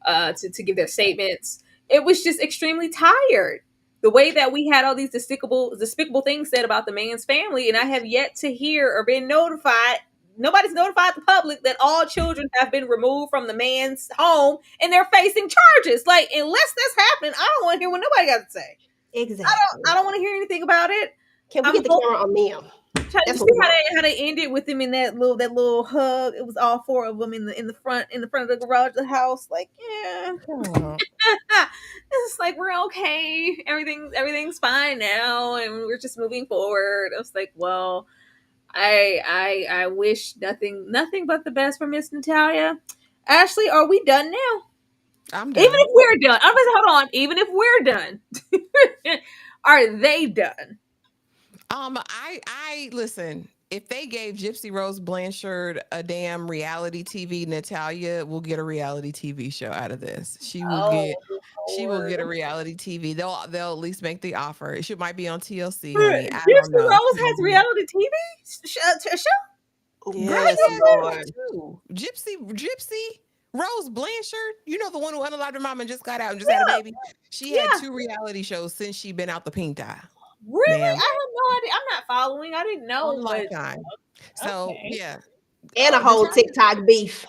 to give their statements, it was just extremely tired. The way that we had all these despicable things said about the man's family, and I have yet to hear or been notified. Nobody's notified the public that all children have been removed from the man's home and they're facing charges. Like, unless that's happening, I don't want to hear what nobody got to say.
exactly.
I don't want to hear anything about it.
Can we
I'm
get the camera on them?
You
That's
see
what
how they ended with them in that little hug. It was all four of them in the front of the garage of the house. Like, yeah,
Oh.
it's like we're okay. Everything's fine now, and we're just moving forward. I was like, well, I wish nothing but the best for Miss Natalia. Ashley, are we done now?
I'm
Even
done.
if we're done, hold on. Even if we're done, are they done?
I listen. If they gave Gypsy Rose Blanchard a damn reality TV, Natalia will get a reality TV show out of this. She will get a reality TV. They'll at least make the offer. She might be on TLC, honey. I don't
Gypsy
know.
Rose has reality TV show.
Yes,
Yeah,
Lord.
too. Gypsy Rose Blanchard. You know, the one who unalived her mom and just got out and just had a baby. She had 2 reality shows since she been out the pinta.
Really?
Ma'am.
I have no idea. I'm not following. I didn't know.
On Lifetime. So
Okay.
yeah.
And a whole
Natalia,
TikTok beef.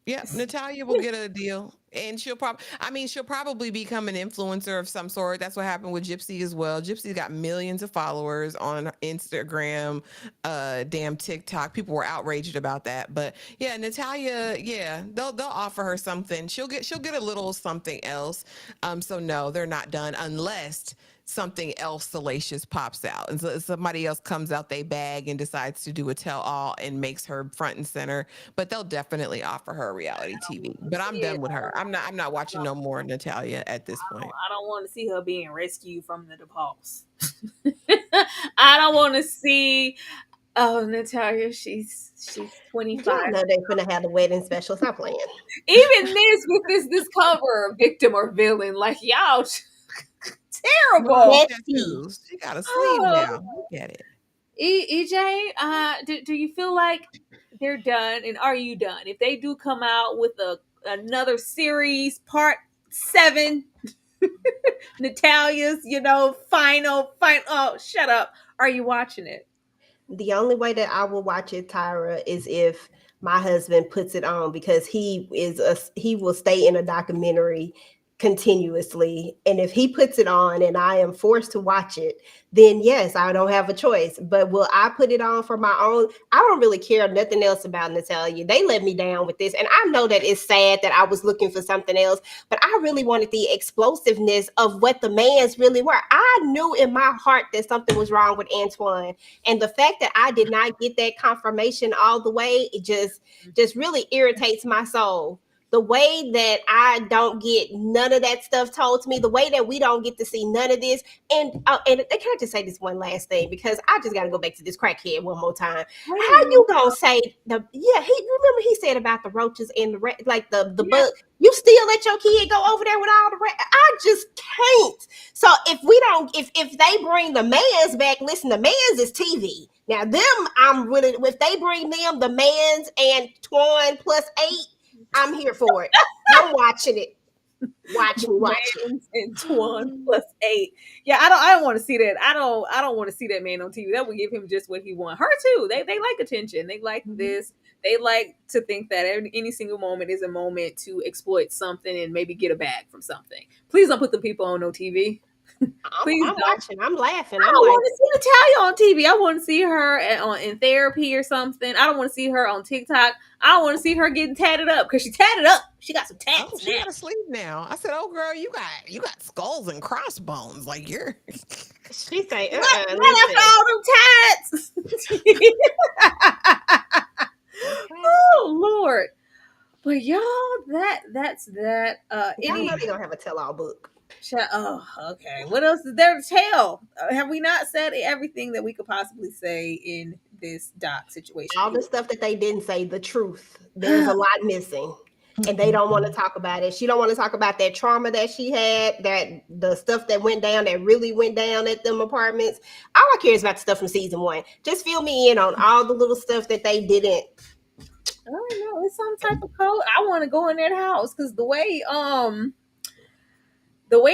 yeah, Natalia will get a deal, and she'll probably become an influencer of some sort. That's what happened with Gypsy as well. Gypsy's got millions of followers on Instagram, damn TikTok. People were outraged about that, but yeah, Natalia, yeah, they'll offer her something. She'll get a little something else. So no, they're not done unless something else salacious pops out and so somebody else comes out they bag and decides to do a tell all and makes her front and center, but they'll definitely offer her reality TV. But I'm done with her. I'm not watching no more Natalia at this point.
I don't want to see her being rescued from the DePauls. I don't want to see Oh, Natalia, she's
Y'all
25.
know they finna have the wedding special. Stop playing.
Even this with this cover, victim or villain, like y'all
Look at these
terrible.
Messy.
tattoos. She got a sleeve
Oh,
now. Look at it.
EJ, do you feel like they're done, and are you done? If they do come out with another series, part 7, Natalia's, final. Oh, shut up. Are you watching it?
The only way that I will watch it, Tyra, is if my husband puts it on because he will stay in a documentary continuously. And if he puts it on and I am forced to watch it, then yes, I don't have a choice. But will I put it on for my own? I don't really care nothing else about Natalia. They let me down with this. And I know that it's sad that I was looking for something else, but I really wanted the explosiveness of what the mans really were. I knew in my heart that something was wrong with Antoine. And the fact that I did not get that confirmation all the way, it just really irritates my soul. The way that I don't get none of that stuff told to me, the way that we don't get to see none of this, and can I just say this one last thing because I just got to go back to this crackhead one more time.
Wait a
How
minute.
you gonna say he said about the roaches and the
Yeah.
bug? You still let your kid go over there with all the I just can't. So if they bring the mans back, listen, the mans is TV. Now them, I'm really if they bring them the mans and Twan plus 8, I'm here for it. I'm watching it. Watch me watch it.
Mans and Twan plus 8. Yeah, I don't want to see that. I don't want to see that man on TV. That would give him just what he want. Her too. They like attention. They like this. They like to think that any single moment is a moment to exploit something and maybe get a bag from something. Please don't put the people on no TV. Please
I'm
don't.
watching. I'm laughing.
I
I'm
don't
like,
want to see Natalia on TV. I want to see her in therapy or something. I don't want to see her on TikTok. I don't want to see her getting tatted up because she tatted up. She got some
Oh,
tats
she
now.
got a sleeve now. I said, "Oh, girl, you got skulls and crossbones. Like you're."
she say,
Not
listen.
after all them tats.
Okay.
Oh Lord. But y'all, that's that.
Y'all
Any
know they gonna have a tell-all book.
Oh, okay. What else is there to tell? Have we not said everything that we could possibly say in this doc situation?
All the stuff that they didn't say, the truth. There's a lot missing. And they don't want to talk about it. She don't want to talk about that trauma that she had, that the stuff that went down, that really went down at them apartments. All I care is about the stuff from season 1. Just fill me in on all the little stuff that they didn't.
I don't know. It's some type of code. I want to go in that house because the way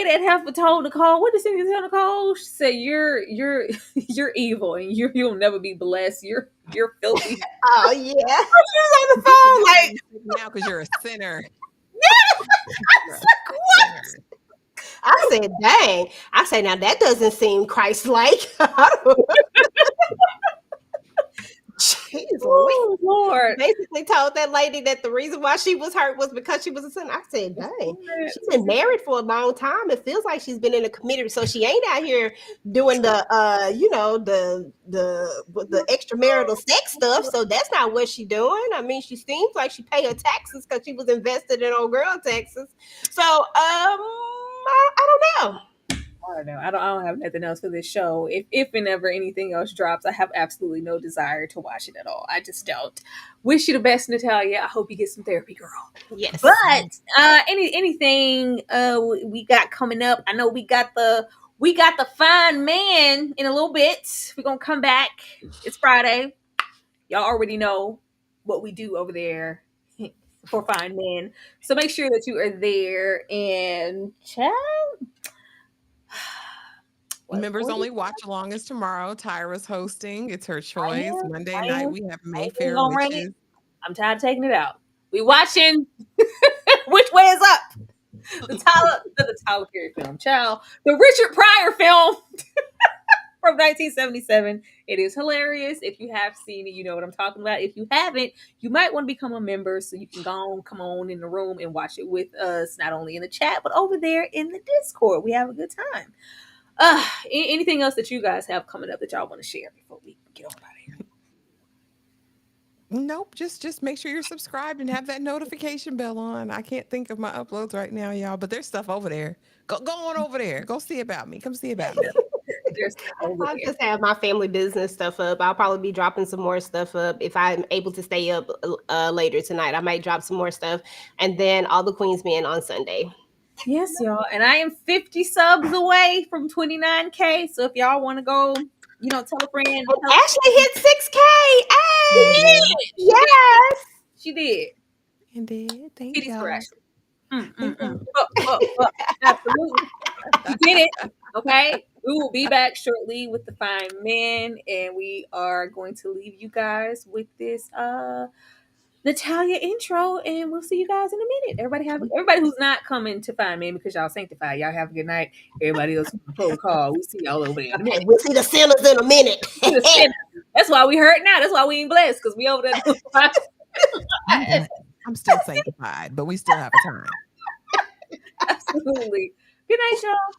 that heifer told Nicole, what did Cynthia tell Nicole? She said, "You're you're evil and you'll never be blessed. You're filthy."
Oh yeah.
She's on the phone like,
now because you're a sinner.
I was like, what?
I said, dang. I say now that doesn't seem Christ-like. Jeez Louise.
Oh Lord.
Basically told that lady that the reason why she was hurt was because she was a sinner. I said, dang, she's been married for a long time. It feels like she's been in a committed, so she ain't out here doing the the extramarital sex stuff. So that's not what she doing. I mean, she seems like she pay her taxes because she was invested in old girl taxes. So I don't know.
I don't know. I don't have nothing else for this show. If and ever anything else drops, I have absolutely no desire to watch it at all. I just don't. Wish you the best, Natalia. I hope you get some therapy, girl.
Yes.
But anything we got coming up? I know we got the fine man in a little bit. We're gonna come back. It's Friday. Y'all already know what we do over there for fine men. So make sure that you are there and chat.
Members only watch along is tomorrow. Tyra's hosting. It's her choice. Monday night we have Mayfair Witches.
I'm tired of taking it out. We watching Which Way Is Up? The Tyler Perry film. Child. The Richard Pryor film from 1977. It is hilarious. If you have seen it, you know what I'm talking about. If you haven't, you might want to become a member so you can come on in the room and watch it with us, not only in the chat, but over there in the Discord. We have a good time. Anything else that you guys have coming up that y'all want to share before we get on out of here?
Nope. Just make sure you're subscribed and have that notification bell on. I can't think of my uploads right now, y'all, but there's stuff over there. Go on over there. Go see about me. Come see about me.
There's over
I'll
there.
just have my family business stuff up. I'll probably be dropping some more stuff up if I'm able to stay up later tonight. I might drop some more stuff, and then all the Queens men on Sunday.
Yes, y'all. And I am 50 subs away from 29K. So if y'all want to go, tell a friend.
And Ashley hit 6K.
She
Hey,
did.
yes.
She did.
Indeed. Thank
Titties for
y'all.
Ashley.
Thank y'all.
Absolutely. You did it. Okay. We will be back shortly with the fine men, and we are going to leave you guys with this Natalia intro, and we'll see you guys in a minute. Everybody who's not coming to find men because y'all sanctified. Y'all have a good night. Everybody else protocol. We see y'all over there in a
Okay,
minute.
we'll see the sinners in a minute.
That's why we hurt now. That's why we ain't blessed, because we over there doing
I'm still sanctified, but we still have a time.
Absolutely. Good night, y'all.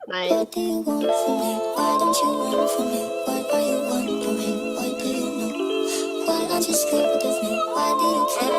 Nice.
What do you want from me? Why don't you run from me? What are you wondering? What do you know? Why aren't you scared of me? Why do you care?